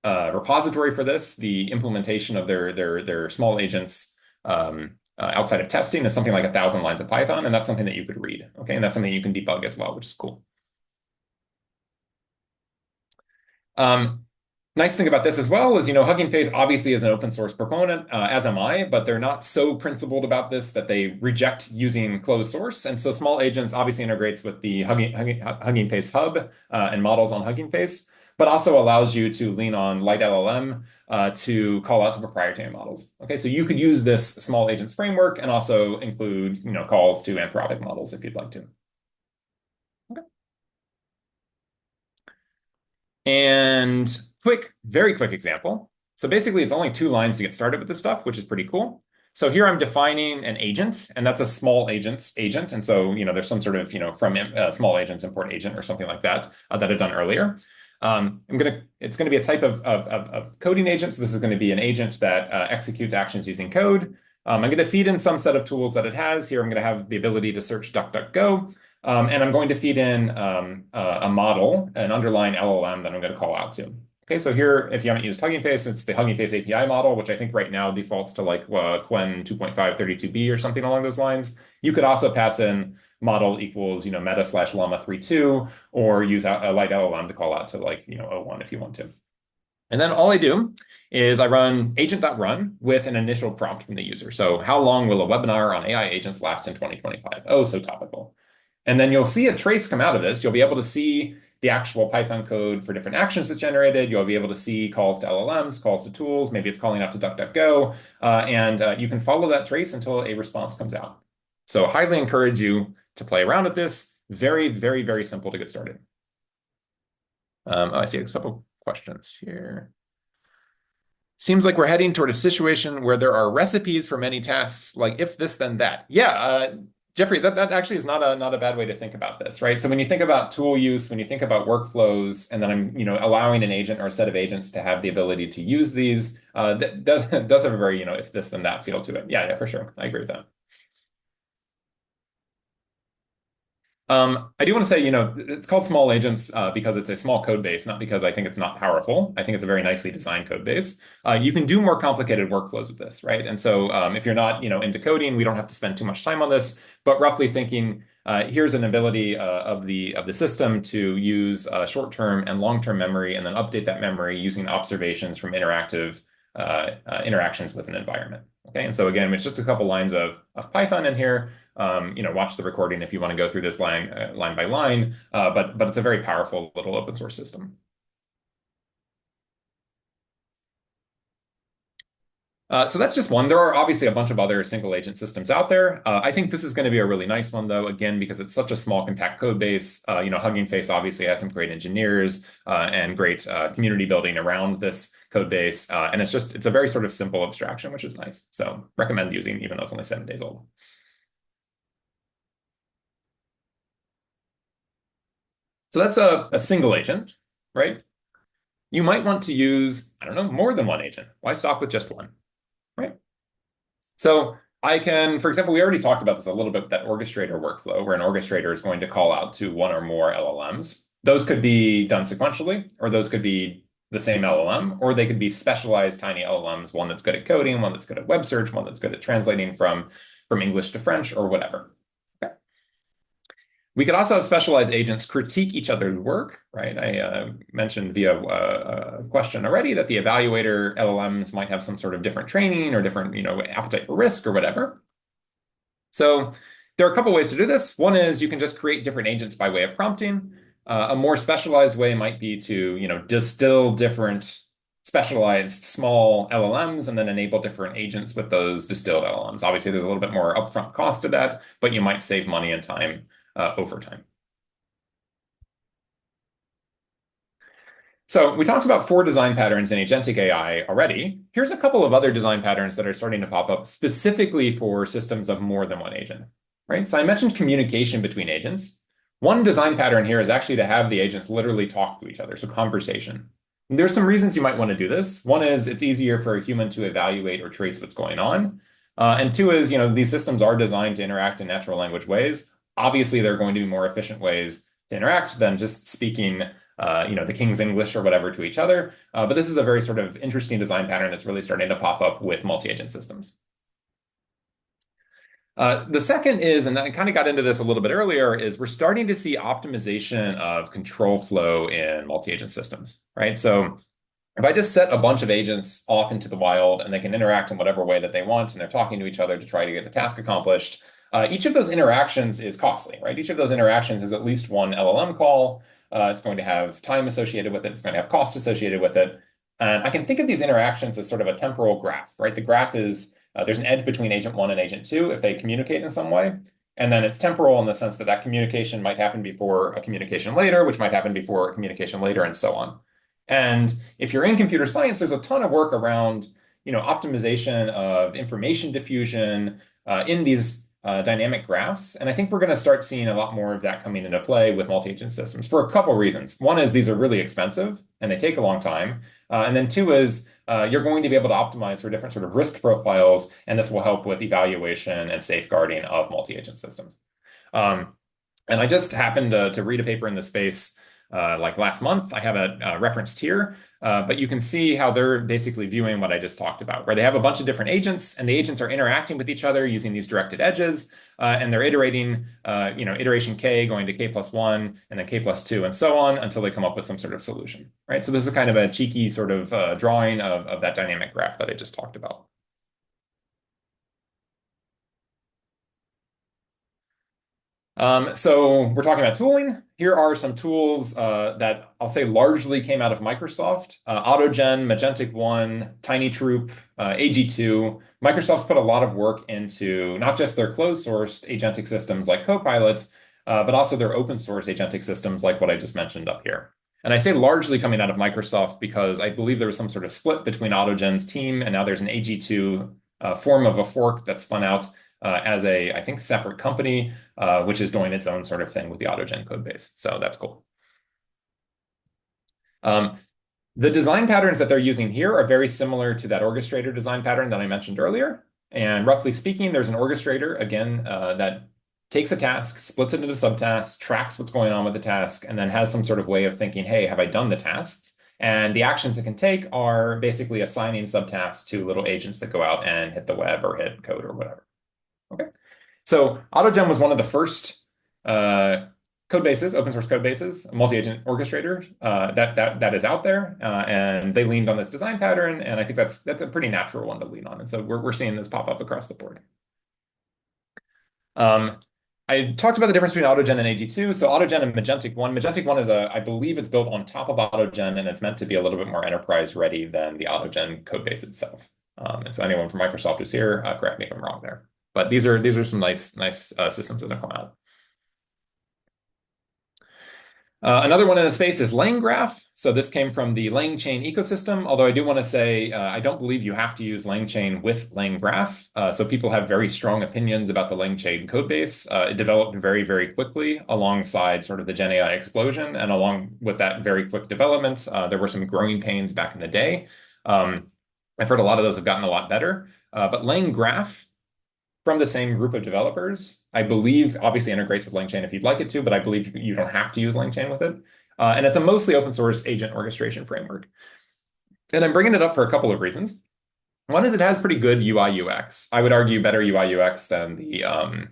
S1: repository for this, the implementation of their small agents outside of testing is something like 1,000 lines of Python, and that's something that you could read. Okay, and that's something you can debug as well, which is cool. Nice thing about this as well is, Hugging Face obviously is an open source proponent, as am I, but they're not so principled about this that they reject using closed source. And so Small Agents obviously integrates with the Hugging Face hub and models on Hugging Face, but also allows you to lean on light LLM to call out to proprietary models. Okay, so you could use this Small Agents framework and also include, calls to Anthropic models if you'd like to. And very quick example. So basically, it's only 2 lines to get started with this stuff, which is pretty cool. So here I'm defining an agent, and that's a small agent's agent. And so, there's some sort of, from small agents import agent or something like that that I've done earlier. It's going to be a type of coding agent. So this is going to be an agent that executes actions using code. I'm going to feed in some set of tools that it has. Here, I'm going to have the ability to search DuckDuckGo. And I'm going to feed in a model, an underlying LLM that I'm going to call out to. Okay, so here, if you haven't used Hugging Face, it's the Hugging Face API model, which I think right now defaults to like Qwen 2.532b or something along those lines. You could also pass in model equals, meta/llama 32, or use a light LLM to call out to like, O1 if you want to. And then all I do is I run agent.run with an initial prompt from the user. So how long will a webinar on AI agents last in 2025? Oh, so topical. And then you'll see a trace come out of this. You'll be able to see the actual Python code for different actions that's generated. You'll be able to see calls to LLMs, calls to tools. Maybe it's calling out to DuckDuckGo. And you can follow that trace until a response comes out. So highly encourage you to play around with this. Very, very, very simple to get started. I see a couple questions here. Seems like we're heading toward a situation where there are recipes for many tasks, like if this, then that. Yeah, Jeffrey, that actually is not a bad way to think about this, right? So when you think about tool use, when you think about workflows, and then I'm allowing an agent or a set of agents to have the ability to use these, that does have a very if this then that feel to it. Yeah, for sure, I agree with that. I do want to say, it's called small agents because it's a small code base, not because I think it's not powerful. I think it's a very nicely designed code base. You can do more complicated workflows with this, right? And so if you're not, into coding, we don't have to spend too much time on this. But roughly thinking, here's an ability of the system to use short-term and long-term memory, and then update that memory using observations from interactive interactions with an environment. Okay, and so again, it's just a couple lines of Python in here. Watch the recording if you want to go through this line by line, but it's a very powerful little open source system. So that's just one. There are obviously a bunch of other single agent systems out there. I think this is going to be a really nice one, though, again, because it's such a small, compact code base. Hugging Face obviously has some great engineers and great community building around this code base. And it's a very sort of simple abstraction, which is nice. So recommend using, even though it's only 7 days old. So that's a single agent, right? You might want to use, I don't know, more than one agent. Why stop with just one, right? So I can, for example, we already talked about this a little bit with that orchestrator workflow, where an orchestrator is going to call out to one or more LLMs. Those could be done sequentially, or those could be the same LLM, or they could be specialized tiny LLMs, one that's good at coding, one that's good at web search, one that's good at translating from English to French, or whatever. We could also have specialized agents critique each other's work, right? I mentioned via a question already that the evaluator LLMs might have some sort of different training or different, appetite for risk or whatever. So there are a couple ways to do this. One is you can just create different agents by way of prompting. A more specialized way might be to, distill different specialized small LLMs and then enable different agents with those distilled LLMs. Obviously, there's a little bit more upfront cost to that, but you might save money and time over time. So we talked about 4 design patterns in agentic AI already. Here's a couple of other design patterns that are starting to pop up specifically for systems of more than one agent, right? So I mentioned communication between agents. One design pattern here is actually to have the agents literally talk to each other, so conversation. And there's some reasons you might want to do this. One is it's easier for a human to evaluate or trace what's going on. And two is, these systems are designed to interact in natural language ways. Obviously, there are going to be more efficient ways to interact than just speaking the King's English or whatever to each other. But this is a very sort of interesting design pattern that's really starting to pop up with multi-agent systems. The second is, and I kind of got into this a little bit earlier, is we're starting to see optimization of control flow in multi-agent systems, right? So if I just set a bunch of agents off into the wild and they can interact in whatever way that they want, and they're talking to each other to try to get the task accomplished, each of those interactions is costly, right? Each of those interactions is at least one LLM call. It's going to have time associated with it. It's going to have cost associated with it. And I can think of these interactions as sort of a temporal graph, right? The graph is there's an edge between agent one and agent two if they communicate in some way. And then it's temporal in the sense that that communication might happen before a communication later, which might happen before a communication later, and so on. And if you're in computer science, there's a ton of work around, optimization of information diffusion in these dynamic graphs. And I think we're going to start seeing a lot more of that coming into play with multi-agent systems for a couple of reasons. One is these are really expensive and they take a long time. And then two is you're going to be able to optimize for different sort of risk profiles, and this will help with evaluation and safeguarding of multi-agent systems. And I just happened to read a paper in the space like last month. I have a referenced here, but you can see how they're basically viewing what I just talked about, where they have a bunch of different agents, and the agents are interacting with each other using these directed edges, and they're iterating, iteration k going to k+1, and then k+2, and so on until they come up with some sort of solution, right? So this is kind of a cheeky sort of drawing of that dynamic graph that I just talked about. So we're talking about tooling. Here are some tools that I'll say largely came out of Microsoft. AutoGen, Magentic 1, TinyTroop, AG2. Microsoft's put a lot of work into not just their closed-sourced agentic systems like Copilot, but also their open-source agentic systems like what I just mentioned up here. And I say largely coming out of Microsoft because I believe there was some sort of split between AutoGen's team, and now there's an AG2 form of a fork that's spun out as a, I think, separate company, which is doing its own sort of thing with the AutoGen code base. So that's cool. The design patterns that they're using here are very similar to that orchestrator design pattern that I mentioned earlier. And roughly speaking, there's an orchestrator, again, that takes a task, splits it into subtasks, tracks what's going on with the task, and then has some sort of way of thinking, hey, have I done the tasks? And the actions it can take are basically assigning subtasks to little agents that go out and hit the web or hit code or whatever. Okay. So AutoGen was one of the first code bases, open source code bases, multi-agent orchestrator that is out there, and they leaned on this design pattern, and I think that's a pretty natural one to lean on, and so we're seeing this pop up across the board. I talked about the difference between AutoGen and AG2. So AutoGen and Magentic 1. Magentic 1 is I believe it's built on top of AutoGen, and it's meant to be a little bit more enterprise ready than the AutoGen code base itself. And so anyone from Microsoft who's here, correct me if I'm wrong there. But these are some nice systems that have come out. Another one in the space is LangGraph. So this came from the LangChain ecosystem, although I do want to say I don't believe you have to use LangChain with LangGraph. So people have very strong opinions about the LangChain codebase. It developed very, very quickly alongside sort of the Gen AI explosion. And along with that very quick development, there were some growing pains back in the day. I've heard a lot of those have gotten a lot better. But LangGraph, from the same group of developers, I believe obviously integrates with LangChain if you'd like it to, but I believe you don't have to use LangChain with it. And it's a mostly open source agent orchestration framework. And I'm bringing it up for a couple of reasons. One is it has pretty good UI UX. I would argue better UI UX than the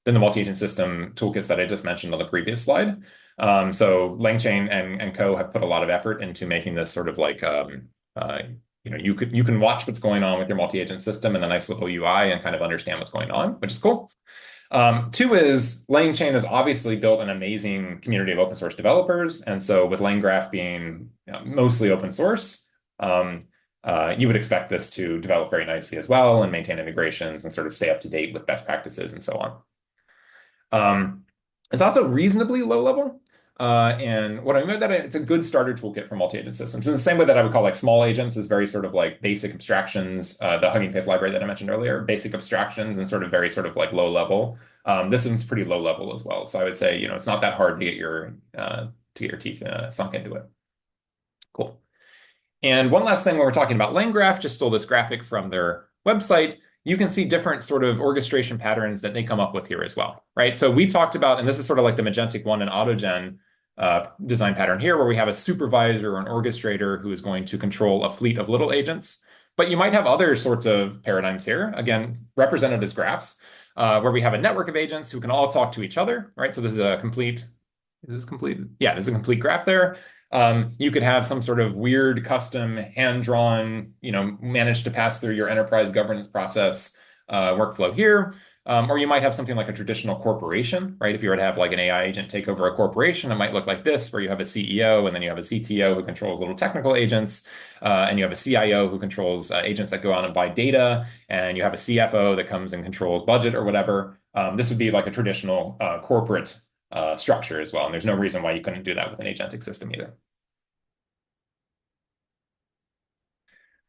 S1: multi-agent system toolkits that I just mentioned on the previous slide. So LangChain and co have put a lot of effort into making this sort of like you can watch what's going on with your multi-agent system in a nice little UI and kind of understand what's going on, which is cool. Two is LangChain has obviously built an amazing community of open source developers. And so with LangGraph being mostly open source, you would expect this to develop very nicely as well and maintain integrations and sort of stay up to date with best practices and so on. It's also reasonably low level. And what I mean by that, it's a good starter toolkit for multi-agent systems. In the same way that I would call like small agents is very sort of like basic abstractions, the Hugging Face library that I mentioned earlier, basic abstractions and sort of very sort of like low level. This one's pretty low level as well. So I would say, it's not that hard to get your teeth sunk into it. Cool. And one last thing when we're talking about LangGraph, just stole this graphic from their website. You can see different sort of orchestration patterns that they come up with here as well, right? So we talked about, and this is sort of like the Magentic 1 and AutoGen design pattern here, where we have a supervisor or an orchestrator who is going to control a fleet of little agents. But you might have other sorts of paradigms here, again, represented as graphs, where we have a network of agents who can all talk to each other, right? So this is a complete, is this complete? Yeah, this is a complete graph there. You could have some sort of weird custom hand-drawn, managed to pass through your enterprise governance process workflow here. Or you might have something like a traditional corporation, right? If you were to have like an AI agent take over a corporation, it might look like this, where you have a CEO and then you have a CTO who controls little technical agents, and you have a CIO who controls agents that go out and buy data, and you have a CFO that comes and controls budget or whatever. This would be like a traditional corporate structure as well. And there's no reason why you couldn't do that with an agentic system either.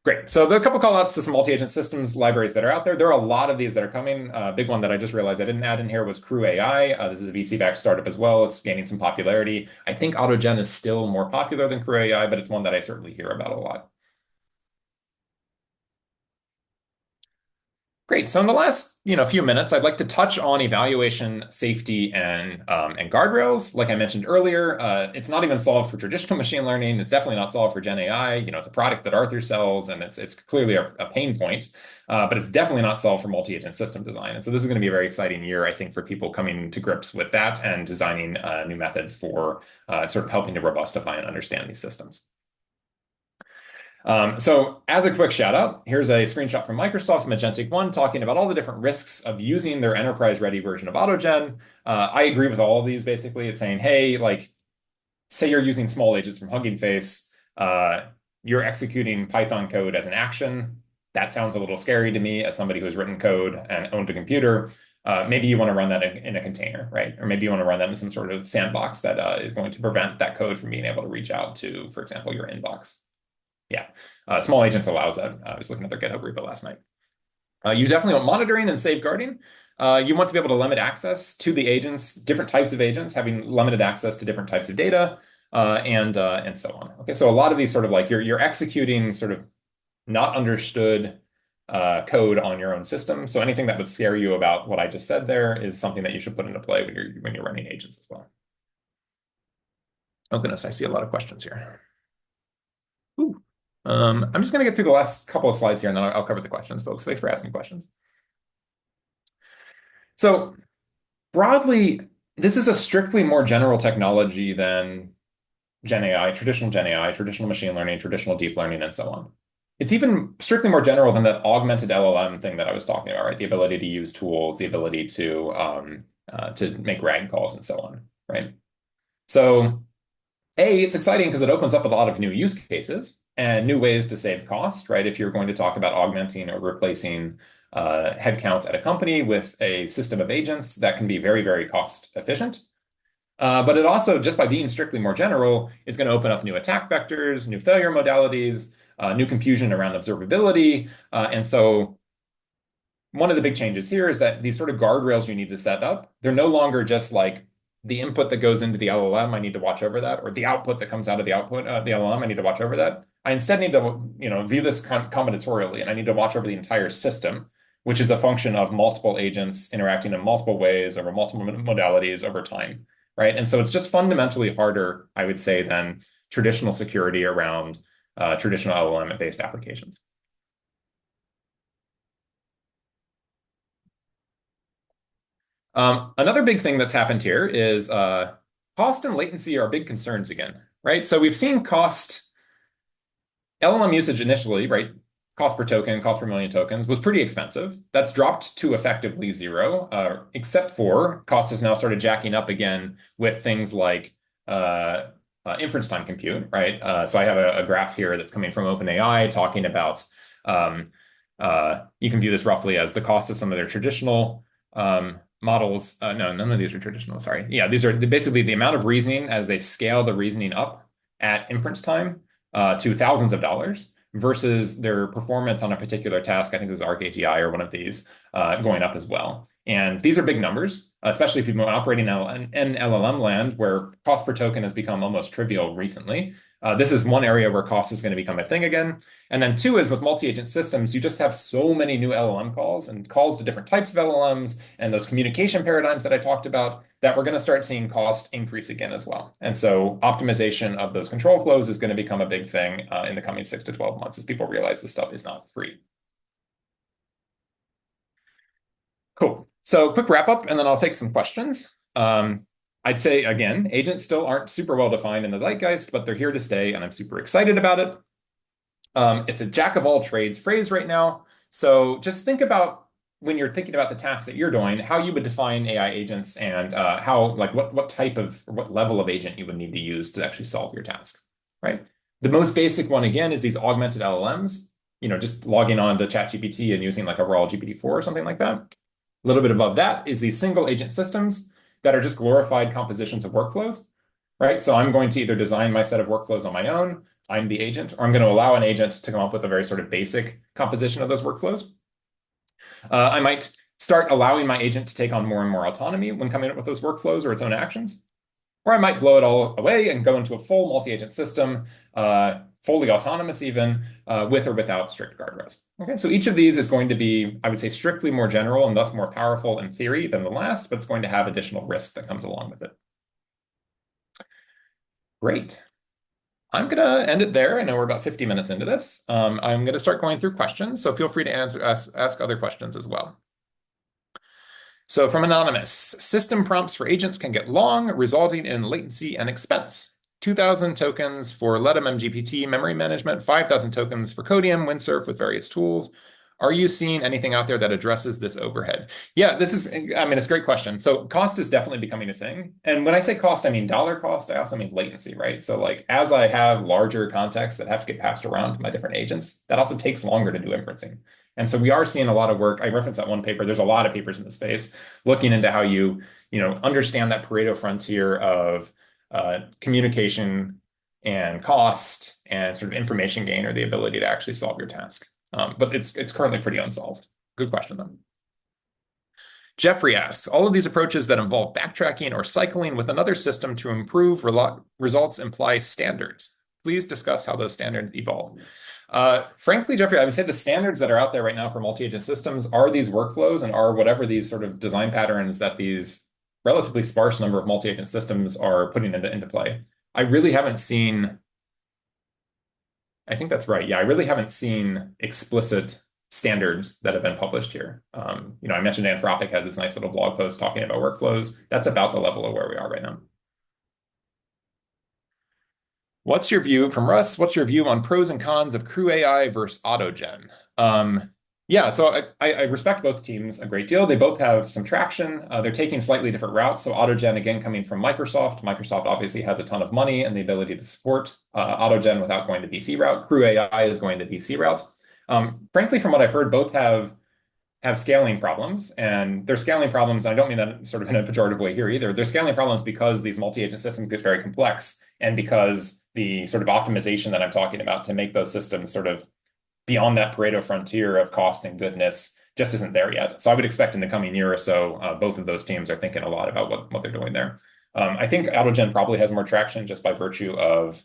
S1: Great. So there are a couple call outs to some multi-agent systems libraries that are out there. There are a lot of these that are coming. Big one that I just realized I didn't add in here was Crew AI. This is a VC-backed startup as well. It's gaining some popularity. I think AutoGen is still more popular than Crew AI, but it's one that I certainly hear about a lot. Great. So in the last, few minutes, I'd like to touch on evaluation, safety, and guardrails. Like I mentioned earlier, it's not even solved for traditional machine learning. It's definitely not solved for Gen AI. It's a product that Arthur sells, and it's clearly a pain point. But it's definitely not solved for multi-agent system design. And so this is going to be a very exciting year, I think, for people coming to grips with that and designing new methods for sort of helping to robustify and understand these systems. So as a quick shout out, here's a screenshot from Microsoft's Magentic 1 talking about all the different risks of using their enterprise-ready version of AutoGen. I agree with all of these, basically. It's saying, hey, like, say you're using small agents from Hugging Face, you're executing Python code as an action. That sounds a little scary to me as somebody who's written code and owned a computer. Maybe you want to run that in a container, right? Or maybe you want to run that in some sort of sandbox that is going to prevent that code from being able to reach out to, for example, your inbox. Yeah, small agents allows that. I was looking at their GitHub repo last night. You definitely want monitoring and safeguarding. You want to be able to limit access to the agents, different types of agents, having limited access to different types of data, and so on. Okay, so a lot of these sort of like you're executing sort of not understood code on your own system. So anything that would scare you about what I just said there is something that you should put into play when you're running agents as well. Oh goodness, I see a lot of questions here. Ooh. I'm just going to get through the last couple of slides here, and then I'll cover the questions, folks. Thanks for asking questions. So broadly, this is a strictly more general technology than Gen AI, traditional machine learning, traditional deep learning, and so on. It's even strictly more general than that augmented LLM thing that I was talking about, right? The ability to use tools, the ability to make RAG calls, and so on, right? So it's exciting because it opens up a lot of new use cases and new ways to save cost, right? If you're going to talk about augmenting or replacing headcounts at a company with a system of agents, that can be very, very cost efficient. But it also, just by being strictly more general, is going to open up new attack vectors, new failure modalities, new confusion around observability. And so one of the big changes here is that these sort of guardrails you need to set up, they're no longer just like the input that goes into the LLM, I need to watch over that, or the output that comes out of the output of the LLM, I need to watch over that. I instead need to, view this combinatorially, and I need to watch over the entire system, which is a function of multiple agents interacting in multiple ways over multiple modalities over time, right? And so it's just fundamentally harder, I would say, than traditional security around traditional LLM-based applications. Another big thing that's happened here is cost and latency are big concerns again, right? So we've seen LLM usage initially, right? Cost per token, cost per million tokens was pretty expensive. That's dropped to effectively zero, except for cost has now started jacking up again with things like inference time compute, right? So I have a graph here that's coming from OpenAI talking about, you can view this roughly as the cost of some of their traditional models. No, none of these are traditional. Sorry. Yeah, these are basically the amount of reasoning as they scale the reasoning up at inference time to thousands of dollars versus their performance on a particular task. I think this is ArcAGI or one of these going up as well. And these are big numbers, especially if you've been operating in LLM land where cost per token has become almost trivial recently. This is one area where cost is going to become a thing again. And then two is with multi-agent systems, you just have so many new LLM calls and calls to different types of LLMs and those communication paradigms that I talked about that we're going to start seeing cost increase again as well. And so optimization of those control flows is going to become a big thing in the coming 6 to 12 months as people realize this stuff is not free. Cool. So quick wrap up, and then I'll take some questions. I'd say, again, agents still aren't super well defined in the zeitgeist, but they're here to stay, and I'm super excited about it. It's a jack of all trades phrase right now. So just think about when you're thinking about the tasks that you're doing, how you would define AI agents and what type of, or what level of agent you would need to use to actually solve your task, right? The most basic one, again, is these augmented LLMs, just logging on to ChatGPT and using like a raw GPT-4 or something like that. A little bit above that is these single agent systems that are just glorified compositions of workflows, right? So I'm going to either design my set of workflows on my own, I'm the agent, or I'm going to allow an agent to come up with a very sort of basic composition of those workflows. I might start allowing my agent to take on more and more autonomy when coming up with those workflows or its own actions. Or I might blow it all away and go into a full multi-agent system, fully autonomous even, with or without strict guardrails. Okay, so each of these is going to be, I would say, strictly more general and thus more powerful in theory than the last, but it's going to have additional risk that comes along with it. Great. I'm going to end it there. I know we're about 50 minutes into this. I'm going to start going through questions, so feel free to ask other questions as well. So from Anonymous, system prompts for agents can get long, resulting in latency and expense. 2,000 tokens for LetMMGPT memory management, 5,000 tokens for Codium, Windsurf with various tools. Are you seeing anything out there that addresses this overhead? Yeah, it's a great question. So cost is definitely becoming a thing. And when I say cost, I mean dollar cost. I also mean latency, right? So like as I have larger contexts that have to get passed around to my different agents, that also takes longer to do inferencing. And so we are seeing a lot of work. I referenced that one paper. There's a lot of papers in the space looking into how you understand that Pareto frontier of communication and cost and sort of information gain or the ability to actually solve your task. But it's currently pretty unsolved. Good question, though. Jeffrey asks, all of these approaches that involve backtracking or cycling with another system to improve results imply standards. Please discuss how those standards evolve. Frankly, Jeffrey, I would say the standards that are out there right now for multi-agent systems are these workflows and are whatever these sort of design patterns that these relatively sparse number of multi-agent systems are putting into play. I really haven't seen, I think that's right. Yeah, I really haven't seen explicit standards that have been published here. I mentioned Anthropic has this nice little blog post talking about workflows. That's about the level of where we are right now. What's your view from Russ? What's your view on pros and cons of crew AI versus autogen? Yeah, so I respect both teams a great deal. They both have some traction. They're taking slightly different routes. So autogen, again, coming from Microsoft. Microsoft obviously has a ton of money and the ability to support autogen without going the VC route. Crew AI is going the VC route. Frankly, from what I've heard, both have scaling problems, and they're scaling problems. I don't mean that sort of in a pejorative way here either. They're scaling problems because these multi-agent systems get very complex, and because the sort of optimization that I'm talking about to make those systems sort of beyond that Pareto frontier of cost and goodness just isn't there yet. So I would expect in the coming year or so, both of those teams are thinking a lot about what they're doing there. I think autogen probably has more traction just by virtue of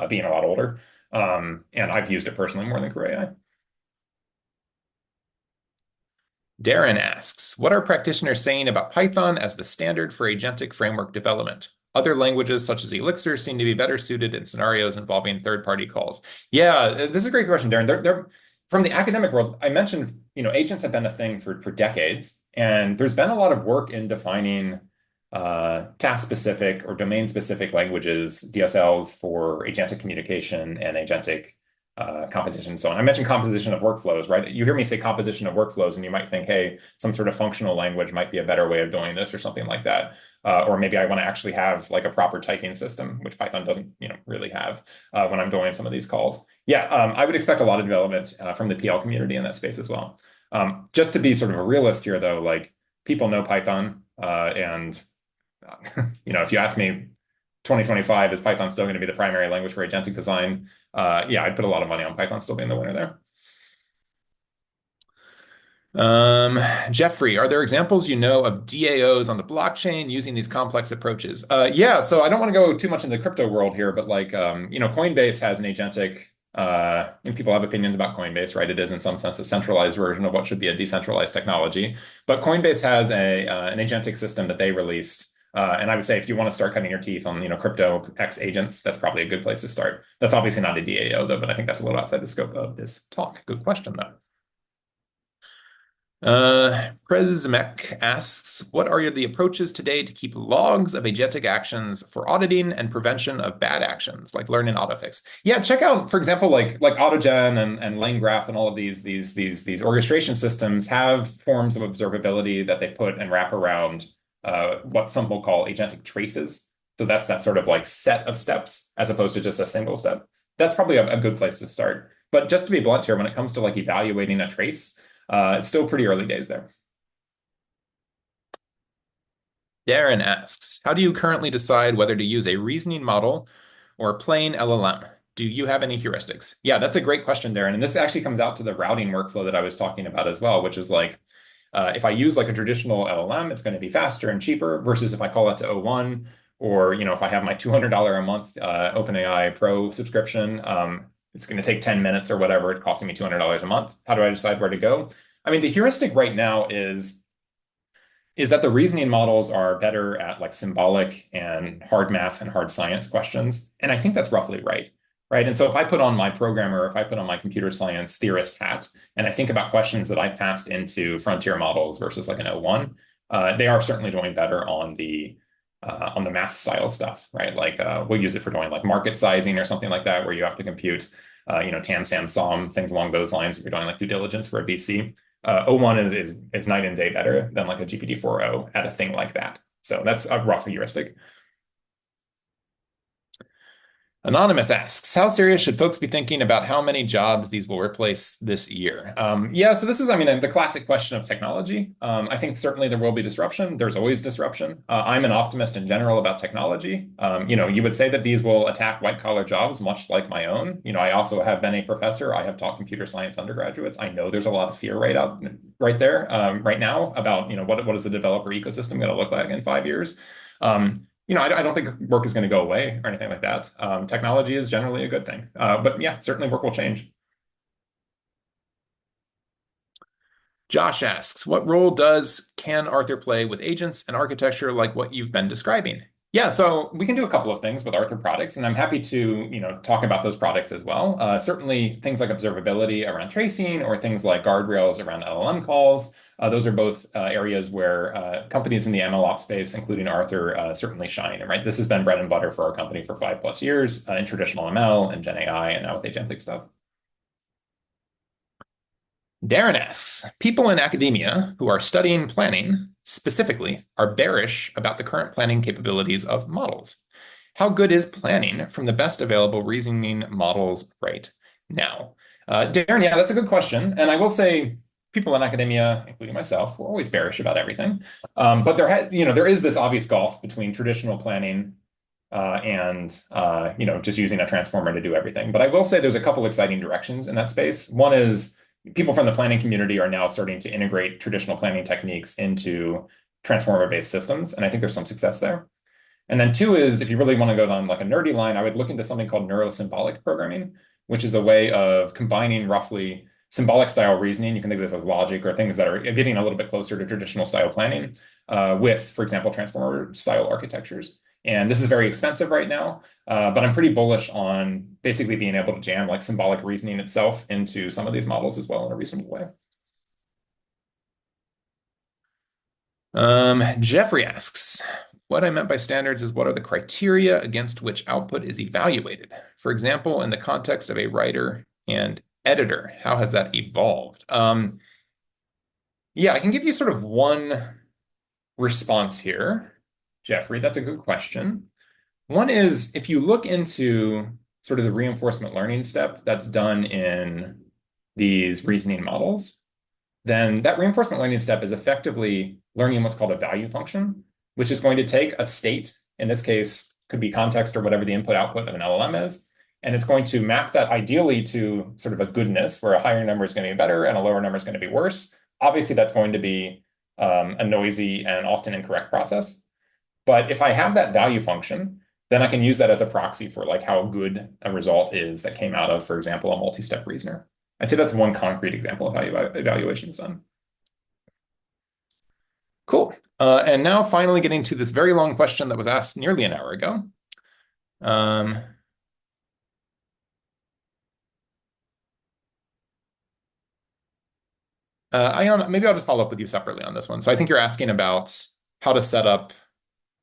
S1: being a lot older, and I've used it personally more than Crew AI. Darren asks, what are practitioners saying about Python as the standard for agentic framework development? Other languages such as Elixir seem to be better suited in scenarios involving third-party calls. Yeah, this is a great question, Darren. They're from the academic world, I mentioned, agents have been a thing for decades, and there's been a lot of work in defining task-specific or domain-specific languages, DSLs, for agentic communication and agentic composition. So I mentioned composition of workflows, right? You hear me say composition of workflows, and you might think, hey, some sort of functional language might be a better way of doing this or something like that. Or maybe I want to actually have like a proper typing system, which Python doesn't, really have when I'm doing some of these calls. Yeah, I would expect a lot of development from the PL community in that space as well. Just to be sort of a realist here, though, like people know Python, and if you ask me, 2025, is Python still going to be the primary language for agentic design? Yeah, I'd put a lot of money on Python still being the winner there. Jeffrey, are there examples you know of DAOs on the blockchain using these complex approaches? Yeah, so I don't want to go too much into the crypto world here, but Coinbase has an agentic, and people have opinions about Coinbase, right? It is in some sense a centralized version of what should be a decentralized technology. But Coinbase has an agentic system that they released. And I would say if you want to start cutting your teeth on, crypto X agents, that's probably a good place to start. That's obviously not a DAO though, but I think that's a little outside the scope of this talk. Good question though. Presmek asks, what are the approaches today to keep logs of agentic actions for auditing and prevention of bad actions, like learn and autofix? Yeah, check out, for example, like AutoGen and LangGraph and all of these orchestration systems have forms of observability that they put and wrap around what some will call agentic traces. So that's that sort of like set of steps as opposed to just a single step. That's probably a good place to start. But just to be blunt here, when it comes to like evaluating a trace, it's still pretty early days there. Darren asks, how do you currently decide whether to use a reasoning model or a plain LLM? Do you have any heuristics? Yeah, that's a great question, Darren. And this actually comes out to the routing workflow that I was talking about as well, which is like, if I use like a traditional LLM, it's going to be faster and cheaper versus if I call it to O1 or, if I have my $200 a month OpenAI Pro subscription, it's going to take 10 minutes or whatever. It's costing me $200 a month. How do I decide where to go? I mean, the heuristic right now is that the reasoning models are better at like symbolic and hard math and hard science questions. And I think that's roughly right. Right. And so if I put on my programmer, if I put on my computer science theorist hat, and I think about questions that I've passed into frontier models versus like an O1, they are certainly doing better on the math style stuff, right? Like we'll use it for doing like market sizing or something like that, where you have to compute, TAM, SAM, SOM, things along those lines. If you're doing like due diligence for a VC, O1 is night and day better than like a GPT-4o at a thing like that. So that's a rough heuristic. Anonymous asks, how serious should folks be thinking about how many jobs these will replace this year? Yeah, so this is, the classic question of technology. I think certainly there will be disruption. There's always disruption. I'm an optimist in general about technology. You would say that these will attack white collar jobs, much like my own. I also have been a professor. I have taught computer science undergraduates. I know there's a lot of fear right there, right now about, what is the developer ecosystem going to look like in 5 years? I don't think work is going to go away or anything like that. Technology is generally a good thing. But yeah, certainly work will change. Josh asks, what role can Arthur play with agents and architecture like what you've been describing? Yeah, so we can do a couple of things with Arthur products, and I'm happy to, talk about those products as well. Certainly things like observability around tracing or things like guardrails around LLM calls. Those are both areas where companies in the MLOps space, including Arthur, certainly shine. Right, this has been bread and butter for our company for 5+ years in traditional ML and Gen AI, and now with agentic stuff. Darren asks, people in academia who are studying planning specifically are bearish about the current planning capabilities of models. How good is planning from the best available reasoning models right now? Darren, yeah, that's a good question. And I will say people in academia, including myself, we're always bearish about everything. But there is this obvious gulf between traditional planning and just using a transformer to do everything. But I will say there's a couple exciting directions in that space. One is people from the planning community are now starting to integrate traditional planning techniques into transformer-based systems, and I think there's some success there. And then two is, if you really want to go down like a nerdy line, I would look into something called neurosymbolic programming, which is a way of combining roughly symbolic style reasoning. You can think of this as logic or things that are getting a little bit closer to traditional style planning with, for example, transformer style architectures. And this is very expensive right now, but I'm pretty bullish on basically being able to jam like symbolic reasoning itself into some of these models as well in a reasonable way. Jeffrey asks, what I meant by standards is what are the criteria against which output is evaluated? For example, in the context of a writer and editor, how has that evolved? Yeah, I can give you sort of one response here, Jeffrey. That's a good question. One is if you look into sort of the reinforcement learning step that's done in these reasoning models, then that reinforcement learning step is effectively learning what's called a value function, which is going to take a state, in this case, could be context or whatever the input output of an LLM is, and it's going to map that ideally to sort of a goodness where a higher number is going to be better and a lower number is going to be worse. Obviously, that's going to be a noisy and often incorrect process. But if I have that value function, then I can use that as a proxy for like how good a result is that came out of, for example, a multi-step reasoner. I'd say that's one concrete example of how evaluation is done. Cool. And now finally getting to this very long question that was asked nearly an hour ago. Ion, maybe I'll just follow up with you separately on this one. So I think you're asking about how to set up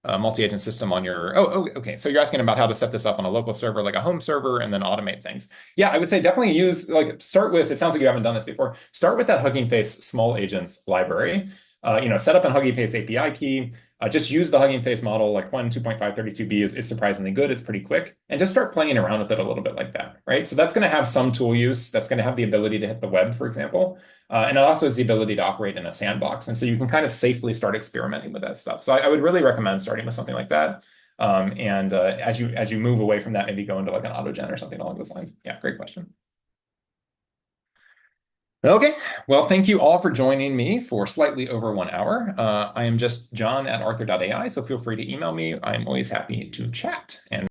S1: a multi-agent system on your, okay. So you're asking about how to set this up on a local server, like a home server, and then automate things. Yeah, I would say definitely use, like, start with, it sounds like you haven't done this before, start with that Hugging Face small agents library. Set up a Hugging Face API key, just use the Hugging Face model, like 2.532b is surprisingly good. It's pretty quick. And just start playing around with it a little bit like that, right? So that's going to have some tool use. That's going to have the ability to hit the web, for example. And it also has the ability to operate in a sandbox. And so you can kind of safely start experimenting with that stuff. So I would really recommend starting with something like that. As you move away from that, maybe go into like an autogen or something along those lines. Yeah, great question. Okay, well, thank you all for joining me for slightly over 1 hour. I am just John at arthur.ai, so feel free to email me. I'm always happy to chat. And